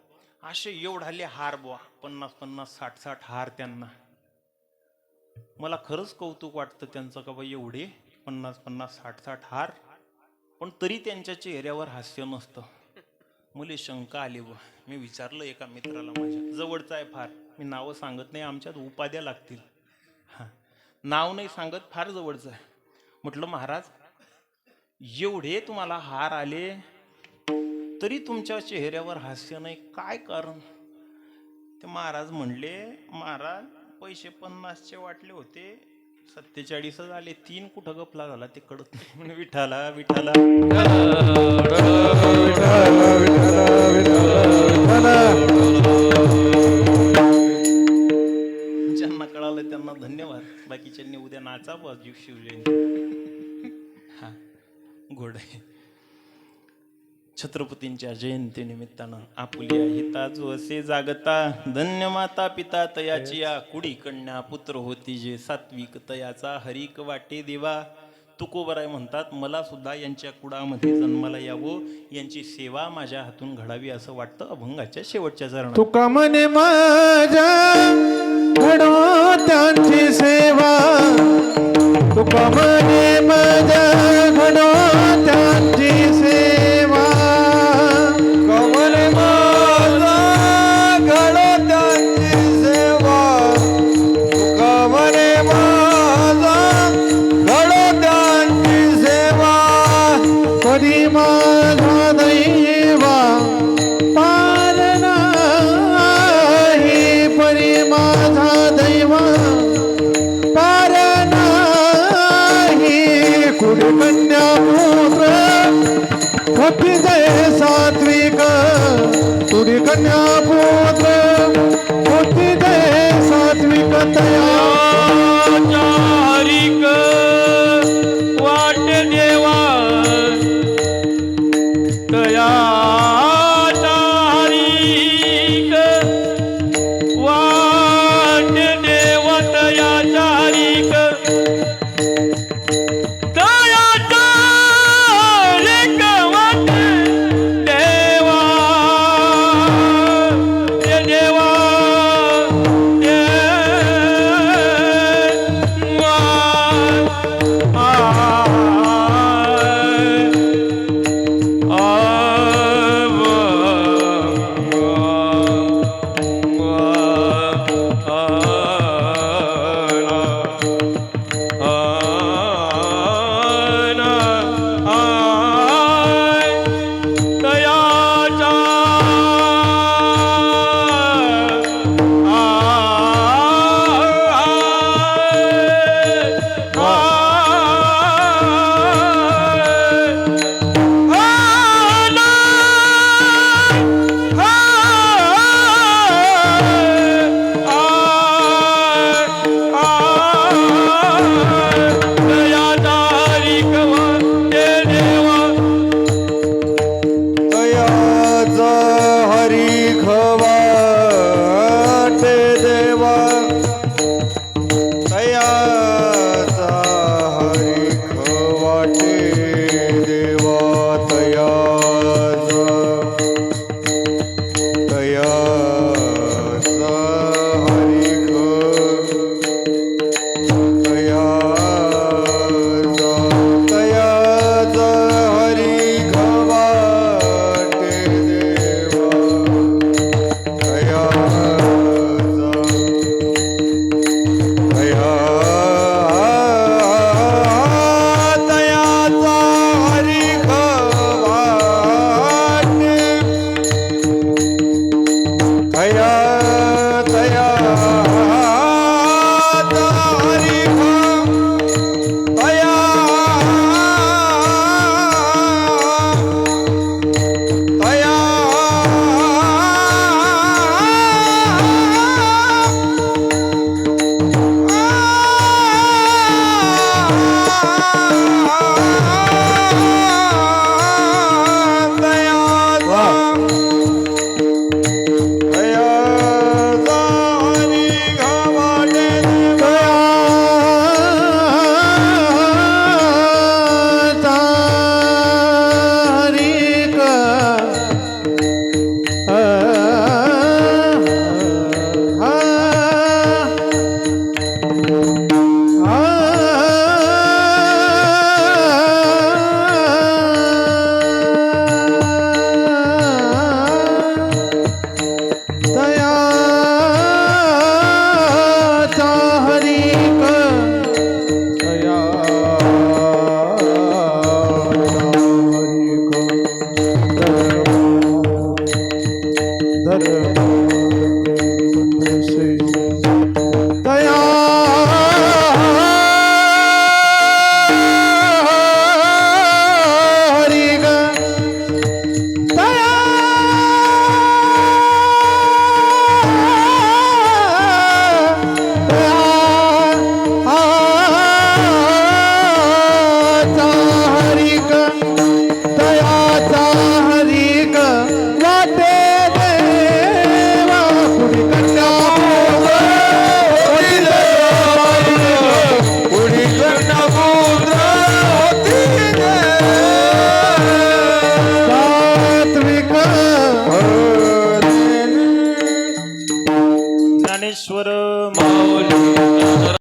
असे एवढाले हार बुवा 50-50 60-60 हार त्यांना मला खरंच कौतुक वाटतं त्यांचं का बा एवढे 50-50 60-60 हार पण तरी त्यांच्या चेहऱ्यावर हास्य नसतं मुले शंका आली बा मी विचारलं एका मित्राला माझ्या जवळचा आहे फार मी नावं सांगत नाही आमच्यात उपाध्या लागतील हां नाव नाही सांगत फार जवळचं आहे म्हटलं महाराज एवढे तुम्हाला हार आले तरी तुमच्या चेहऱ्यावर हास्य नाही काय कारण ते महाराज म्हणले महाराज पैसे 50चे वाटले होते 47 आले 3 कुठं गपला झाला ते कळत नाही म्हणे विठाला विठाला ज्यांना कळालं त्यांना धन्यवाद बाकीच्यांनी उद्या नाचावं शिवजयंती हा गोड आहे छत्रपतींच्या जयंती निमित्तानं आपुलिया हिता जो असे जागता धन्य माता पिता तयाची या कुडी कन्या पुत्र होती जे सात्विक तयाचा हरिक वाटे देवा तुकोबराय म्हणतात मला सुद्धा यांच्या कुडामध्ये जन्माला यावं यांची सेवा माझ्या हातून घडावी असं वाटतं अभंगाच्या शेवटच्या चरणात तुका म्हणे माझ्या घडो त्यांची सेवा तुका म्हणे माझ्या घडो त्यांची सेवा कमल माझा घडो त्यांची सेवा कमल माझा घडो त्यांची सेवा परी माझा दैवा पार नाही परी माझा दैवा पार नाही कुडी कन्या पुत्र होती जय सात्विक कुडी कन्या पुत्र होती जय सात्विक तया हरिक वाट देवा तया हरिक वाट देवा तया हरिक तयाचा हरिक वाट देवा देवा दया हरी ग दया दयाचा हरी ग दयाचा हरी ग वाटे देवा कुणी कन्या पुढी कन्या पुत्र होती रे. सात्विक ज्ञानेश्वर माऊली